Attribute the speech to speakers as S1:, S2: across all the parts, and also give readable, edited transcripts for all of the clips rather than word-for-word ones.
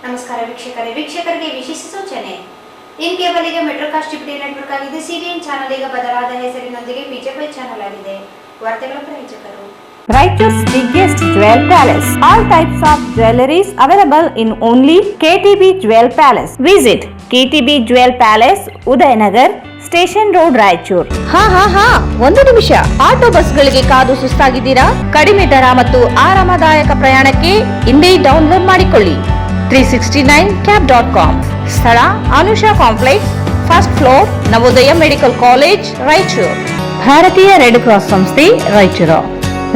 S1: ನಮಸ್ಕಾರ ವೀಕ್ಷಕರಿಗೆ ವಿಶೇಷ ಸೂಚನೆ. ಇನ್ ಕೇಬಲ್ ಈಗ ಮೆಟ್ರೋಕಾಸ್ಟ್ ಟಿವಿ ನೆಟ್ವರ್ಕ್ ಆಗಿದೆ. ಸಿಟಿಎನ್ ಚಾನೆಲ್ ಈಗ ಬದಲಾದ ಹೆಸರಿನೊಂದಿಗೆ ಬಿಜೆಪಿ ಚಾನೆಲ್ ಆಗಿದೆ. ವಾರ್ತೆಗಳ ಪ್ರಾಯೋಜಕರು
S2: Raichur's biggest jewel palace. All types of jewelries available in only KTB Jewel Palace. Visit KTB Jewel Palace, Udayanagar, station road, Raichur.
S3: ಒಂದು ನಿಮಿಷ. ಆಟೋ ಬಸ್ಗಳಿಗೆ ಕಾದು ಸುಸ್ತಾಗಿದ್ದೀರಾ? ಕಡಿಮೆ ದರ ಮತ್ತು ಆರಾಮದಾಯಕ ಪ್ರಯಾಣಕ್ಕೆ ಇಂದೇ ಡೌನ್ಲೋಡ್ ಮಾಡಿಕೊಳ್ಳಿ 369cab.com. ಸ್ಥಳ Anusha complex, first floor, Navodaya medical college, Raichur. Bharatiya red cross ಸಂಸ್ಥೆ, ರಾಯಚೂರು.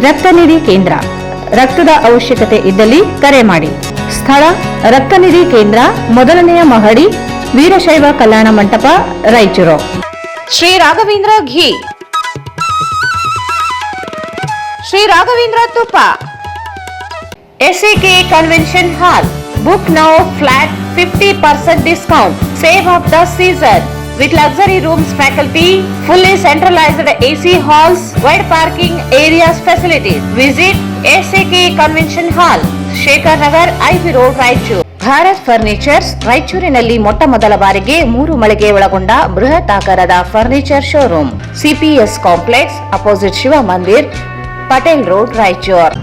S3: ರಕ್ತ ನಿಧಿ ಕೇಂದ್ರ. ರಕ್ತದ ಅವಶ್ಯಕತೆ ಇದ್ದಲ್ಲಿ ಕರೆ ಮಾಡಿ. ಸ್ಥಳ ರಕ್ತನಿಧಿ ಕೇಂದ್ರ, ಮೊದಲನೆಯ ಮಹಡಿ, ವೀರಶೈವ ಕಲ್ಯಾಣ ಮಂಟಪ, ರಾಯಚೂರು. ಶ್ರೀ ರಾಘವೇಂದ್ರ ಘೀ, ಶ್ರೀ ರಾಘವೇಂದ್ರ ತುಪ್ಪ. SAK convention hall. Book now, flat 50% discount. Save of the season with luxury rooms, faculty, fully centralized AC halls, wide parking areas, facilities. Visit SAK Convention Hall, Shekhar Nagar, IV Road, Raichur. Bharat furnitures ರಾಯಚೂರಿನಲ್ಲಿ ಮೊಟ್ಟ ಮೊದಲ ಬಾರಿಗೆ 3 ಮಳಿಗೆ ಒಳಗೊಂಡ ಬೃಹತ್ ಆಕಾರದ furniture showroom. CPS complex, opposite Shiva Mandir, Patel road, Raichur.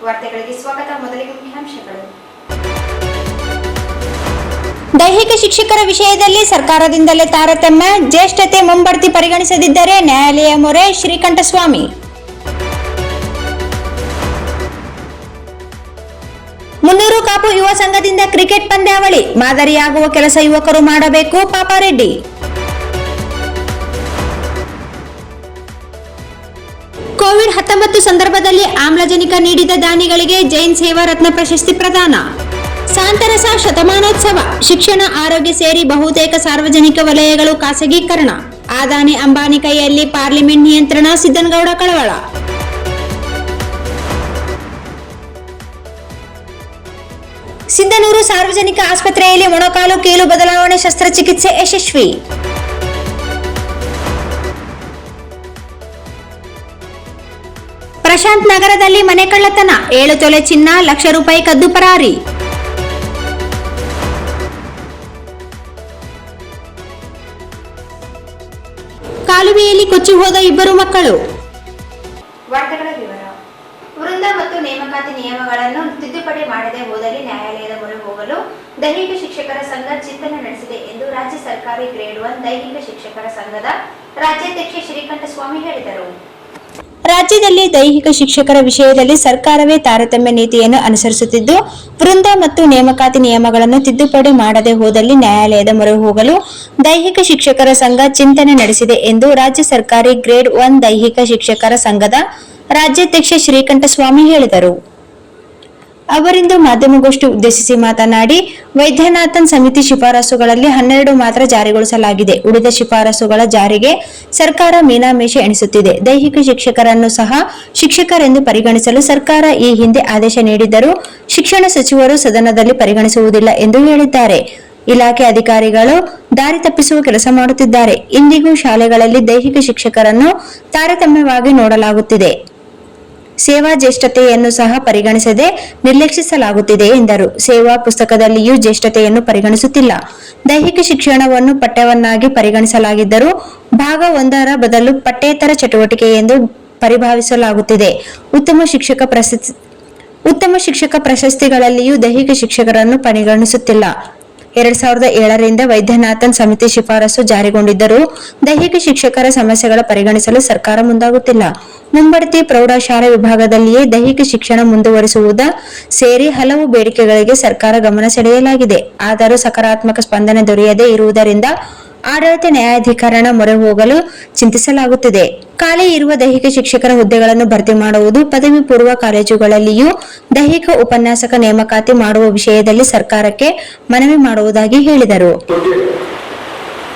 S1: ವಾರ್ತೆಗಳಿಗೆ ಸ್ವಾಗತ. ಮೊದಲಿಗೆ ಮುಖ್ಯಾಂಶಗಳು.
S4: ದೈಹಿಕ ಶಿಕ್ಷಕರ ವಿಷಯದಲ್ಲಿ ಸರ್ಕಾರದಿಂದಲೇ ತಾರತಮ್ಯ, ಜ್ಯೇಷ್ಠತೆ ಮುಂಬಡ್ತಿ ಪರಿಗಣಿಸದಿದ್ದರೆ ನ್ಯಾಯಾಲಯ ಮೊರೆ, ಶ್ರೀಕಂಠಸ್ವಾಮಿ. ಮುನ್ನೂರು ಕಾಪು ಯುವ ಸಂಘದಿಂದ ಕ್ರಿಕೆಟ್ ಪಂದ್ಯಾವಳಿ, ಮಾದರಿಯಾಗುವ ಕೆಲಸ ಯುವಕರು ಮಾಡಬೇಕು, ಪಾಪಾರೆಡ್ಡಿ. ಕೋವಿಡ್-19 ಸಂದರ್ಭದಲ್ಲಿ ಆಮ್ಲಜನಕ ನೀಡಿದ ದಾನಿಗಳಿಗೆ ಜೈನ್ ಸೇವಾ ರತ್ನ ಪ್ರಶಸ್ತಿ ಪ್ರದಾನ. ಸಾಂತರಸ ಶತಮಾನೋತ್ಸವ, ಶಿಕ್ಷಣ, ಆರೋಗ್ಯ ಸೇರಿ ಬಹುತೇಕ ಸಾರ್ವಜನಿಕ ವಲಯಗಳು ಖಾಸಗೀಕರಣ. ಅದಾನಿ ಅಂಬಾನಿ ಕೈಯಲ್ಲಿ ಪಾರ್ಲಿಮೆಂಟ್ ನಿಯಂತ್ರಣ, ಸಿದ್ದನಗೌಡ ಕಳವಳ. ಸಿಂಧನೂರು ಸಾರ್ವಜನಿಕ ಆಸ್ಪತ್ರೆಯಲ್ಲಿ ಮೊಣಕಾಲು ಕೀಲು ಬದಲಾವಣೆ ಶಸ್ತ್ರಚಿಕಿತ್ಸೆ ಯಶಸ್ವಿ. ಪ್ರಶಾಂತ್ ನಗರದಲ್ಲಿ ಮನೆ ಕಳ್ಳತನ, 7 ತೊಲೆ ಚಿನ್ನ, ಲಕ್ಷ ರೂಪಾಯಿ ಕದ್ದು ಪರಾರಿ. ಕಾಲುವೆಯಲ್ಲಿ ಕೊಚ್ಚಿ ಹೋದ 2 ಮಕ್ಕಳು.
S1: ವಾರ್ತೆಗಳ ವಿವರ. ವೃಂದ ಮತ್ತು ನೇಮಕಾತಿ ನಿಯಮಗಳನ್ನು ತಿದ್ದುಪಡಿ ಮಾಡದೆ ಹೋದಲ್ಲಿ ನ್ಯಾಯಾಲಯದ ಮೊರೆ ಹೋಗಲು ದೈಹಿಕ ಶಿಕ್ಷಕರ ಸಂಘ ಚಿಂತನೆ ನಡೆಸಿದೆ ಎಂದು ರಾಜ್ಯ ಸರ್ಕಾರಿ ಗ್ರೇಡ್ 1 ದೈಹಿಕ ಶಿಕ್ಷಕರ ಸಂಘದ ರಾಜ್ಯಾಧ್ಯಕ್ಷ ಶ್ರೀಕಂಠಸ್ವಾಮಿ ಹೇಳಿದರು.
S4: ರಾಜ್ಯದಲ್ಲಿ ದೈಹಿಕ ಶಿಕ್ಷಕರ ವಿಷಯದಲ್ಲಿ ಸರ್ಕಾರವೇ ತಾರತಮ್ಯ ನೀತಿಯನ್ನು ಅನುಸರಿಸುತ್ತಿದ್ದು, ವೃಂದ ಮತ್ತು ನೇಮಕಾತಿ ನಿಯಮಗಳನ್ನು ತಿದ್ದುಪಡಿ ಮಾಡದೆ ಹೋದಲ್ಲಿ ನ್ಯಾಯಾಲಯದ ಮೊರೆ ಹೋಗಲು ದೈಹಿಕ ಶಿಕ್ಷಕರ ಸಂಘ ಚಿಂತನೆ ನಡೆಸಿದೆ ಎಂದು ರಾಜ್ಯ ಸರ್ಕಾರಿ ಗ್ರೇಡ್ 1 ದೈಹಿಕ ಶಿಕ್ಷಕರ ಸಂಘದ ರಾಜ್ಯಾಧ್ಯಕ್ಷ ಶ್ರೀಕಂಠಸ್ವಾಮಿ ಹೇಳಿದರು. ಅವರಿಂದು ಮಾಧ್ಯಮಗೋಷ್ಠಿ ಉದ್ದೇಶಿಸಿ ಮಾತನಾಡಿ, ವೈದ್ಯನಾಥನ್ ಸಮಿತಿ ಶಿಫಾರಸುಗಳಲ್ಲಿ 12 ಮಾತ್ರ ಜಾರಿಗೊಳಿಸಲಾಗಿದೆ. ಉಳಿದ ಶಿಫಾರಸುಗಳ ಜಾರಿಗೆ ಸರ್ಕಾರ ಮೀನಾಮೇಷ ಎಣಿಸುತ್ತಿದೆ. ದೈಹಿಕ ಶಿಕ್ಷಕರನ್ನು ಸಹ ಶಿಕ್ಷಕರೆಂದು ಪರಿಗಣಿಸಲು ಸರ್ಕಾರ ಈ ಹಿಂದೆ ಆದೇಶ ನೀಡಿದ್ದರೂ ಶಿಕ್ಷಣ ಸಚಿವರು ಸದನದಲ್ಲಿ ಪರಿಗಣಿಸುವುದಿಲ್ಲ ಎಂದು ಹೇಳಿದ್ದಾರೆ. ಇಲಾಖೆ ಅಧಿಕಾರಿಗಳು ದಾರಿ ತಪ್ಪಿಸುವ ಕೆಲಸ ಮಾಡುತ್ತಿದ್ದಾರೆ. ಇಂದಿಗೂ ಶಾಲೆಗಳಲ್ಲಿ ದೈಹಿಕ ಶಿಕ್ಷಕರನ್ನು ತಾರತಮ್ಯವಾಗಿ ನೋಡಲಾಗುತ್ತಿದೆ. ಸೇವಾ ಜ್ಯೇಷ್ಠತೆಯನ್ನು ಸಹ ಪರಿಗಣಿಸದೆ ನಿರ್ಲಕ್ಷಿಸಲಾಗುತ್ತಿದೆ ಎಂದರು. ಸೇವಾ ಪುಸ್ತಕದಲ್ಲಿಯೂ ಜ್ಯೇಷ್ಠತೆಯನ್ನು ಪರಿಗಣಿಸುತ್ತಿಲ್ಲ. ದೈಹಿಕ ಶಿಕ್ಷಣವನ್ನು ಪಠ್ಯವನ್ನಾಗಿ ಪರಿಗಣಿಸಲಾಗಿದ್ದರೂ ಭಾಗ 1ರ ಬದಲು ಪಠ್ಯೇತರ ಚಟುವಟಿಕೆ ಎಂದು ಪರಿಭಾವಿಸಲಾಗುತ್ತಿದೆ. ಉತ್ತಮ ಶಿಕ್ಷಕ ಪ್ರಶಸ್ತಿಗಳಲ್ಲಿಯೂ ದೈಹಿಕ ಶಿಕ್ಷಕರನ್ನು ಪರಿಗಣಿಸುತ್ತಿಲ್ಲ. 2007ರಿಂದ ವೈದ್ಯನಾಥನ್ ಸಮಿತಿ ಶಿಫಾರಸು ಜಾರಿಗೊಂಡಿದ್ದರೂ ದೈಹಿಕ ಶಿಕ್ಷಕರ ಸಮಸ್ಯೆಗಳ ಪರಿಗಣಿಸಲು ಸರ್ಕಾರ ಮುಂದಾಗುತ್ತಿಲ್ಲ. ಮುಂಬಡ್ತಿ ಪ್ರೌಢಶಾಲೆ ವಿಭಾಗದಲ್ಲಿಯೇ ದೈಹಿಕ ಶಿಕ್ಷಣ ಮುಂದುವರಿಸುವುದ ಸೇರಿ ಹಲವು ಬೇಡಿಕೆಗಳಿಗೆ ಸರ್ಕಾರ ಗಮನ ಸೆಳೆಯಲಾಗಿದೆ. ಆದರೂ ಸಕಾರಾತ್ಮಕ ಸ್ಪಂದನೆ ದೊರೆಯದೇ ಇರುವುದರಿಂದ ಆಡಳಿತ ನ್ಯಾಯಾಧಿಕರಣ ಮೊರೆ ಹೋಗಲು ಚಿಂತಿಸಲಾಗುತ್ತಿದೆ. ಖಾಲಿ ಇರುವ ದೈಹಿಕ ಶಿಕ್ಷಕರ ಹುದ್ದೆಗಳನ್ನು ಭರ್ತಿ ಮಾಡುವುದು, ಪದವಿ ಪೂರ್ವ ಕಾಲೇಜುಗಳಲ್ಲಿಯೂ ದೈಹಿಕ ಉಪನ್ಯಾಸಕ ನೇಮಕಾತಿ ಮಾಡುವ ವಿಷಯದಲ್ಲಿ ಸರ್ಕಾರಕ್ಕೆ ಮನವಿ ಮಾಡುವುದಾಗಿ ಹೇಳಿದರು.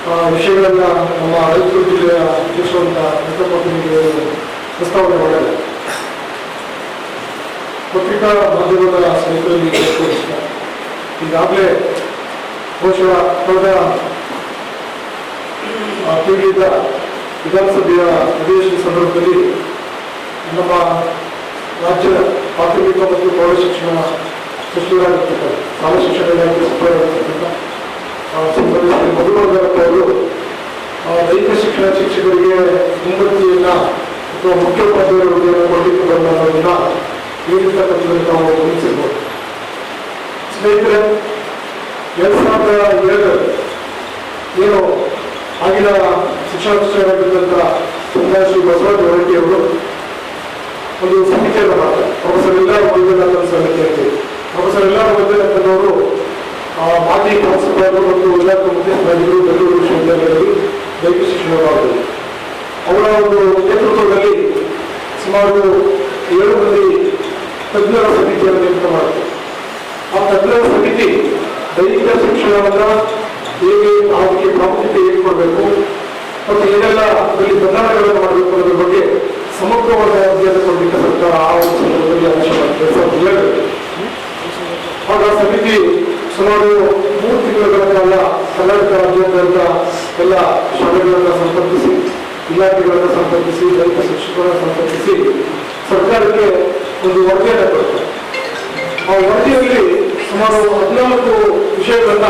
S5: ವಿಷಯಗಳನ್ನು ನಮ್ಮ ರಾಯಚೂರು ಜಿಲ್ಲೆಯ ಅಧ್ಯಕ್ಷರಂತ ಪ್ರತಿನಿಧಿಗಳು ಪ್ರಸ್ತಾವನೆ ಮಾಡಿದ್ದಾರೆ. ಪತ್ರಿಕಾ ಮಾಧ್ಯಮದ ಸ್ನೇಹಿತರಲ್ಲಿ ಈಗಾಗಲೇ ಬಹುಶಃ ಕಳೆದ ಪೀಳಿಗೆಯ ವಿಧಾನಸಭೆಯ ಅಧಿವೇಶನ ಸಂದರ್ಭದಲ್ಲಿ ನಮ್ಮ ರಾಜ್ಯದ ಪ್ರಾಥಮಿಕ ಮತ್ತು ಪ್ರೌಢಶಿಕ್ಷಣ ಸಚಿವರಾಗಿರ್ತಕ್ಕಂಥ ಶಾಲಾ ಶಿಕ್ಷಣ ಇಲಾಖೆ ಸಚಿವರಾಗಿರ್ತಕ್ಕಂಥ ಮಧುಮಂಗಲಪ್ಪ ಅವರು ದೈಹಿಕ ಶಿಕ್ಷಣ ಶಿಕ್ಷಕರಿಗೆ ಮುಂಬಡ್ತಿಯನ್ನು ಅಥವಾ ಮುಖ್ಯೋಪಾಧ್ಯಾಯರ ಹುದ್ದೆಯನ್ನು ಕೊಡಲಿಕ್ಕೆ ಬಂದ ಅನ್ನೋದನ್ನ ಹೇಳಿರ್ತಕ್ಕಂಥದ್ದನ್ನು ನಾವು ಗಮನಿಸಿರ್ಬೋದು. ಸ್ನೇಹಿತರೆ, 2007 ಏನು ಆಗಿನ ಶಿಕ್ಷಣ ಸಚಿವರಾಗಿದ್ದಂಥ ಶ್ರೀ ಬಸವರಾಜ ಹೊರಟ್ಟಿ ಅವರು ಒಂದು ಸಮಿತಿಯನ್ನು ಮಾಡ್ತಾರೆ. ಪ್ರೊಫೆಸರ್ ಎಲ್ಲಾರ್ ವೈದ್ಯನಾಥನ್ ಸಮಿತಿ ಅಂತೇಳಿ. ಪ್ರೊಫೆಸರ್ ಎಲ್ಲಾರ್ ವೈದ್ಯನಾಥನ್ ಮಾಜಿ ಪ್ರಾಂಶುಪಾಲರು ಮತ್ತು ಇಲಾಖೆ ಮುಖ್ಯಸ್ಥರಾಗಿದ್ದರು ಬೆಂಗಳೂರು ವಿಶ್ವವಿದ್ಯಾಲಯದಲ್ಲಿ ದೈಹಿಕ ಶಿಕ್ಷಣ ವಿಭಾಗದಲ್ಲಿ. ಅವರ ಒಂದು ನೇತೃತ್ವದಲ್ಲಿ ಸುಮಾರು 7 ಮಂದಿ ತಜ್ಞರ ಸಮಿತಿಯನ್ನು ನೇಮಕ ಮಾಡುತ್ತೆ. ಆ ತಜ್ಞರ ಸಮಿತಿ ದೈಹಿಕ ಶಿಕ್ಷಣವನ್ನು ಹೇಗೆ ಅದಕ್ಕೆ ಪ್ರಾಮುಖ್ಯತೆ ಹೇಗೆ ಕೊಡಬೇಕು ಮತ್ತು ಏನೆಲ್ಲ ಅದರಲ್ಲಿ ಬದಲಾವಣೆಗಳನ್ನು ಮಾಡಬೇಕು ಅನ್ನೋದ್ರ ಬಗ್ಗೆ ಸಮಗ್ರವಾದ ಅಧ್ಯಯನ ಕೊಡಲಿಕ್ಕೆ ಸರ್ಕಾರ ಆ ಒಂದು ಸಂದರ್ಭದಲ್ಲಿ ಅವಶ್ಯಕತೆ. ಆಗ ಸಮಿತಿ ಸುಮಾರು 3 ತಿಂಗಳ ಕಾಲ ಕರ್ನಾಟಕ ರಾಜ್ಯಾದ್ಯಂತ ಎಲ್ಲ ಶಾಲೆಗಳನ್ನು ಸಂಪರ್ಕಿಸಿ, ಇಲಾಖೆಗಳನ್ನು ಸಂಪರ್ಕಿಸಿ, ದೈಹಿಕ ಶಿಕ್ಷಕರನ್ನು ಸಂಪರ್ಕಿಸಿ ಸರ್ಕಾರಕ್ಕೆ ಒಂದು ವರದಿಯನ್ನು ಕೊಡ್ತಾರೆ. ಆ ವರದಿಯಲ್ಲಿ ಸುಮಾರು 14 ವಿಷಯಗಳನ್ನ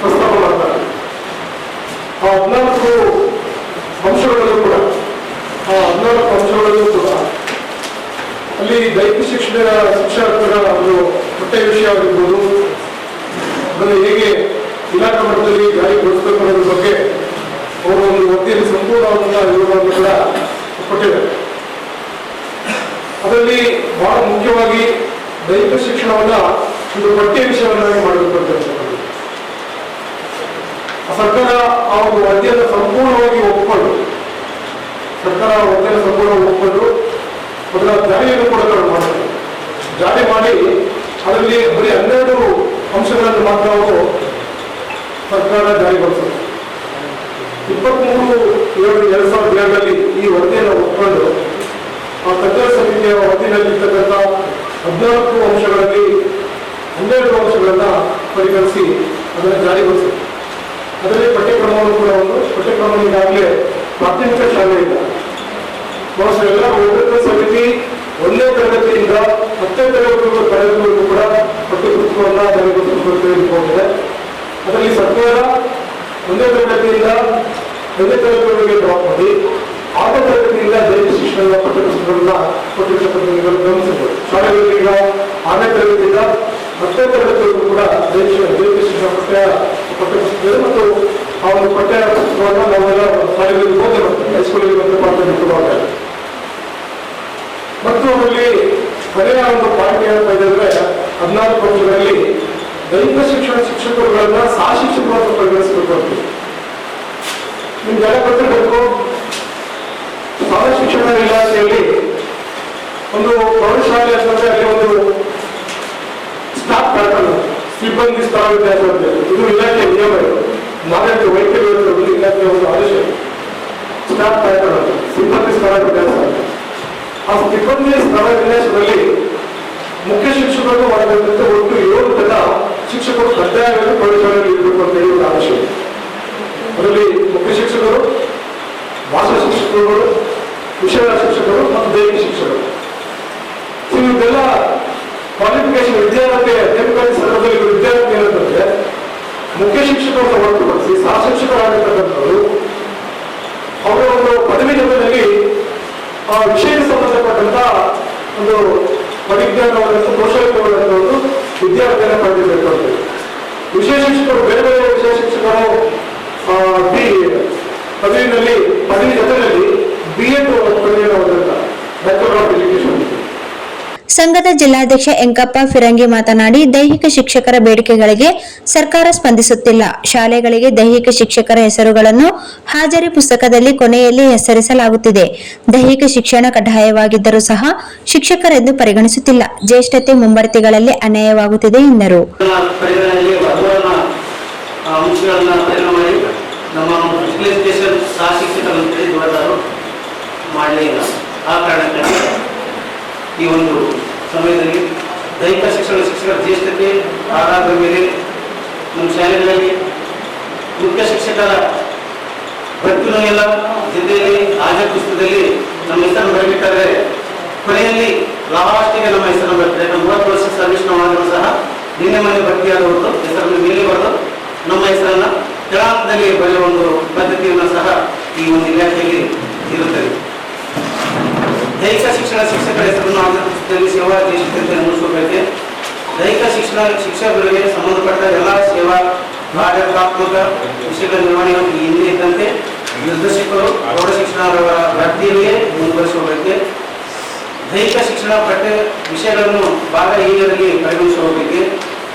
S5: ಪ್ರಸ್ತಾಪ ಮಾಡ್ತಾರೆ. ಆ 14 ಅಂಶಗಳಲ್ಲೂ ಕೂಡ ಅಲ್ಲಿ ದೈಹಿಕ ಶಿಕ್ಷಕರ ಒಂದು ಪಠ್ಯ ವಿಷಯ ಆಗಿರ್ಬೋದು, ಅದನ್ನು ಹೇಗೆ ಇಲಾಖಾ ಮಟ್ಟದಲ್ಲಿ ಜಾರಿಗೊಳಿಸಬೇಕು ಅನ್ನೋದ್ರ ಬಗ್ಗೆ ಅವರು ಒಂದು ವರದಿಯಲ್ಲಿ ಸಂಪೂರ್ಣವಾದಂತಹ ವಿವರವನ್ನು ಕೂಡ ಕೊಟ್ಟಿದ್ದಾರೆ. ಅದರಲ್ಲಿ ಬಹಳ ಮುಖ್ಯವಾಗಿ ದೈಹಿಕ ಶಿಕ್ಷಣವನ್ನ ಒಂದು ಪಠ್ಯ ವಿಷಯವನ್ನಾಗಿ ಮಾಡಬೇಕು ಅಂತ ಹೇಳ್ತಾರೆ. ಸರ್ಕಾರ ಆ ಒಂದು ವರದಿಯನ್ನು ಸಂಪೂರ್ಣವಾಗಿ ಒಪ್ಪಿಕೊಂಡು ಅದರ ಜಾರಿಯನ್ನು ಕೂಡ ಮಾಡ್ತಾರೆ. ಜಾರಿ ಮಾಡಿ ಅದರಲ್ಲಿ ಬರೀ 12 ಅಂಶಗಳನ್ನು ಮಾತ್ರ ಅವರು ಸರ್ಕಾರ ಜಾರಿಗೊಳಿಸುತ್ತೆ. 23/7/2007 ಈ ವರದಿಯನ್ನು ಒಪ್ಪಿಕೊಂಡು ಆ ತಜ್ಞರ ಸಮಿತಿಯ ವರದಿಯಲ್ಲಿರ್ತಕ್ಕಂಥ 14 ಅಂಶಗಳಲ್ಲಿ 12 ಅಂಶಗಳನ್ನ ಪರಿಗಣಿಸಿ ಅದನ್ನು ಜಾರಿಗೊಳಿಸುತ್ತೆ. ಅದರಲ್ಲಿ ಪಠ್ಯಕ್ರಮವನ್ನು ಕೂಡ ಪಠ್ಯಕ್ರಮ ಈಗಾಗಲೇ ಪ್ರಾಥಮಿಕ ಶಾಲೆಯಿಂದ ಬಹುಶಃ ಎಲ್ಲ ಒಬ್ಬರ ಸಮಿತಿ 1ನೇ ತರಗತಿಯಿಂದ 10ನೇ ತರಗತಿವರೆಗೂ ಕೂಡ ಪಠ್ಯಪುಸ್ತಕವನ್ನು ಜಾರಿಗೊಳಿಸಲು ತೆಗೆದುಕೊಂಡಿದೆ. ಅದರಲ್ಲಿ ಸರ್ಕಾರ 1ನೇ ತರಗತಿಯಿಂದ 5ನೇ ತರಗತಿವರೆಗೆ ಡ್ರಾಪ್ ಮಾಡಿ 6ನೇ ತರಗತಿಯಿಂದ ದೈಹಿಕ ಶಿಕ್ಷಣದ ಪಠ್ಯಪುಸ್ತಕಗಳನ್ನ ಕೊಟ್ಟಿರ್ತಕ್ಕಂಥ ಗಮನಿಸಬಹುದು. ಶಾಲೆಗಳಲ್ಲಿ ಈಗ 6ನೇ ತರಗತಿಯಿಂದ 10ನೇ ತರಗತಿವರೆಗೂ ಕೂಡ ದೈಹಿಕ ಶಿಕ್ಷಣ ಪಠ್ಯಪುಸ್ತಕ ಮತ್ತು ಆ ಒಂದು ಪಠ್ಯ ಪುಸ್ತಕವನ್ನು ನಾವೆಲ್ಲ ಶಾಲೆಗಳಲ್ಲಿ ಓದಿ ಬರ್ತೇವೆ. ಹೈಸ್ಕೂಲಲ್ಲಿ ಬಂದು ಪಾಠ ಮತ್ತು ಅದರಲ್ಲಿ ಕೊನೆಯ ಒಂದು ಪಾಯಿಂಟ್ ಏನಂತ ಹೇಳಿದ್ರೆ 14 ಅಂಶಗಳಲ್ಲಿ ದೈಹಿಕ ಶಿಕ್ಷಣ ಶಿಕ್ಷಕರುಗಳನ್ನ ಸಹ ಶಿಕ್ಷಕರು ಪರಿಗಣಿಸಬೇಕು ಅಂತ ನಿಮ್ಗೆಲ್ಲ ಗೊತ್ತಿರಬೇಕು. ಶಾಲಾ ಶಿಕ್ಷಣ ಇಲಾಖೆಯಲ್ಲಿ ಒಂದು ಪ್ರೌಢಶಾಲೆ ಅಂತಂದ್ರೆ ಅಲ್ಲಿ ಒಂದು ಸ್ಟಾಫ್ ಪ್ಯಾಟರ್ನ್, ಸಿಬ್ಬಂದಿ ಸ್ಥಳ ವ್ಯತ್ಯಾಸ ಅಂತ ಇದು ಇಲಾಖೆಯ ನಿಯಮ. ಇದು ನಾಗರಿಕ ವೈದ್ಯರು ಇಲಾಖೆಯ ಒಂದು ಆದೇಶ. ಸ್ಟಾಫ್ ಪ್ಯಾಟರ್ನ್ ಅಂತ ಸಿಬ್ಬಂದಿ ಸ್ಥಳ ವ್ಯತ್ಯಾಸ. ಆ ಸಿಬ್ಬಂದಿ ಸ್ಥಳ ವಿನ್ಯಾಸದಲ್ಲಿ ಮುಖ್ಯ ಶಿಕ್ಷಕರು ಮಾಡಬೇಕಂತ ಒಟ್ಟು 7 ಜನ ಶಿಕ್ಷಕರು ಕಡ್ಡಾಯವಾಗಿ ಪ್ರೌಢಶಾಲೆಯಲ್ಲಿ ಇರಬೇಕು ಅಂತ ಹೇಳಿ ಒಂದು ಆದೇಶ. ಅದರಲ್ಲಿ ಮುಖ್ಯ ಶಿಕ್ಷಕರು, ಭಾಷಾ ಶಿಕ್ಷಕರು, ವಿಷಯ ಶಿಕ್ಷಕರು ಮತ್ತು ದೈಹಿಕ ಶಿಕ್ಷಕರು. ಇದೆಲ್ಲ ಕ್ವಾಲಿಫಿಕೇಶನ್ ವಿದ್ಯಾರ್ಥಿ ನೇಮಕಾತಿ ಸಂದರ್ಭದಲ್ಲಿ ವಿದ್ಯಾರ್ಥಿ ಏನಂತಂದ್ರೆ ಮುಖ್ಯ ಶಿಕ್ಷಕರನ್ನು ಹೊರತುಪಡಿಸಿ ಸಹ ಶಿಕ್ಷಕರಾಗಿರ್ತಕ್ಕಂಥವರು ಅವರ ಒಂದು ಪದವಿ ಜೊತೆಯಲ್ಲಿ ಆ ವಿಷಯಕ್ಕೆ ಸಂಬಂಧಪಟ್ಟಂತ ಒಂದು ಪರಿಜ್ಞಾನವಾದಂಥ ಕೌಶಲ್ಯವಾದಂಥ ಒಂದು ವಿದ್ಯಾರ್ಥಿಯನ್ನು ಪಡೆದಿರಬೇಕು ಅಂತ. ವಿಷಯ ಶಿಕ್ಷಕರು ಬೇರೆ ಬೇರೆ ವಿಷಯ ಶಿಕ್ಷಕರು ಪದವಿನಲ್ಲಿ ಪದವಿ ಜೊತೆಯಲ್ಲಿ BEd ಪದವಿಯಾದಂಥ ಬ್ಯಾಚಲರ್ ಆಫ್ ಎಜುಕೇಶನ್.
S4: ಸಂಘದ ಜಿಲ್ಲಾಧ್ಯಕ್ಷ ಎಂಕಪ್ಪ ಫಿರಂಗಿ ಮಾತನಾಡಿ, ದೈಹಿಕ ಶಿಕ್ಷಕರ ಬೇಡಿಕೆಗಳಿಗೆ ಸರ್ಕಾರ ಸ್ಪಂದಿಸುತ್ತಿಲ್ಲ. ಶಾಲೆಗಳಿಗೆ ದೈಹಿಕ ಶಿಕ್ಷಕರ ಹೆಸರುಗಳನ್ನು ಹಾಜರಿ ಪುಸ್ತಕದಲ್ಲಿ ಕೊನೆಯಲ್ಲಿ ಹೆಸರಿಸಲಾಗುತ್ತಿದೆ. ದೈಹಿಕ ಶಿಕ್ಷಣ ಕಡ್ಡಾಯವಾಗಿದ್ದರೂ ಸಹ ಶಿಕ್ಷಕರೆಂದು ಪರಿಗಣಿಸುತ್ತಿಲ್ಲ. ಜ್ಯೇಷ್ಠತೆ ಮುಂಬಡ್ತಿಗಳಲ್ಲಿ ಅನ್ಯಾಯವಾಗುತ್ತಿದೆ ಎಂದರು.
S6: ನಮ್ಮ ಆ ಕಾರಣಕ್ಕಾಗಿ ಈ ಒಂದು ಸಮಯದಲ್ಲಿ ದೈಹಿಕ ಶಿಕ್ಷಕರ ಜ್ಯೇಷ್ಠತೆ ಆಧಾರದ ಮೇಲೆ ನಮ್ಮ ಶಾಲೆಗಳಲ್ಲಿ ಮುಖ್ಯ ಶಿಕ್ಷಕರ ಬದುಕಿನ ಎಲ್ಲ ಜೊತೆಯಲ್ಲಿ ಹಾಜರು ಪುಸ್ತಕದಲ್ಲಿ ನಮ್ಮ ಹೆಸರನ್ನು ಬರಬೇಕಾದ್ರೆ ಕೊನೆಯಲ್ಲಿ ಲಾಸ್ಟಿಗೆ ನಮ್ಮ ಹೆಸರನ್ನು ಬರ್ತದೆ. ನಮ್ಮ 30 ವರ್ಷ ಸರ್ವಿಸ್ ನಾವು ಸಹ ನಿನ್ನೆ ಮನೆ ಭರ್ತಿಯಾದವರು ಹೆಸರನ್ನು ಮೇಲೆ ಬರೆದು ನಮ್ಮ ಹೆಸರನ್ನು ಕೆಳಾಂತದಲ್ಲಿ ಬರೆಯುವ ಒಂದು ಪದ್ಧತಿಯನ್ನು ಸಹ ಈ ಒಂದು ಇಲಾಖೆಯಲ್ಲಿ ಇರುತ್ತದೆ. ದೈಹಿಕ ಶಿಕ್ಷಕರ ಹೆಸರನ್ನು ಹಾಜರು ಪುಸ್ತಕದಲ್ಲಿ ಸೇವಾ ಜ್ಯೇಷ್ಠತೆ ಮೂಡಿಸಬೇಕೆ. ದೈಹಿಕ ಶಿಕ್ಷಕರಿಗೆ ಸಂಬಂಧಪಟ್ಟ ಎಲ್ಲ ಸೇವಾ ಆಡಳಿತಾತ್ಮಕ ವಿಷಯಗಳ ನಿರ್ವಹಣೆ ಹಿಂದೆ ಇದ್ದಂತೆ ನಿರ್ದೇಶಕರು ಪ್ರೌಢ ಶಿಕ್ಷಣರವರ ವ್ಯಾಪ್ತಿಯಲ್ಲಿಯೇ ಮುಂದುವರಿಸಬೇಕೆ. ದೈಹಿಕ ಶಿಕ್ಷಣ ಪಠ್ಯ ವಿಷಯಗಳನ್ನು ಭಾಗ ಹೀಗರಲ್ಲಿ ಪರಿಗಣಿಸಬೇಕೆ.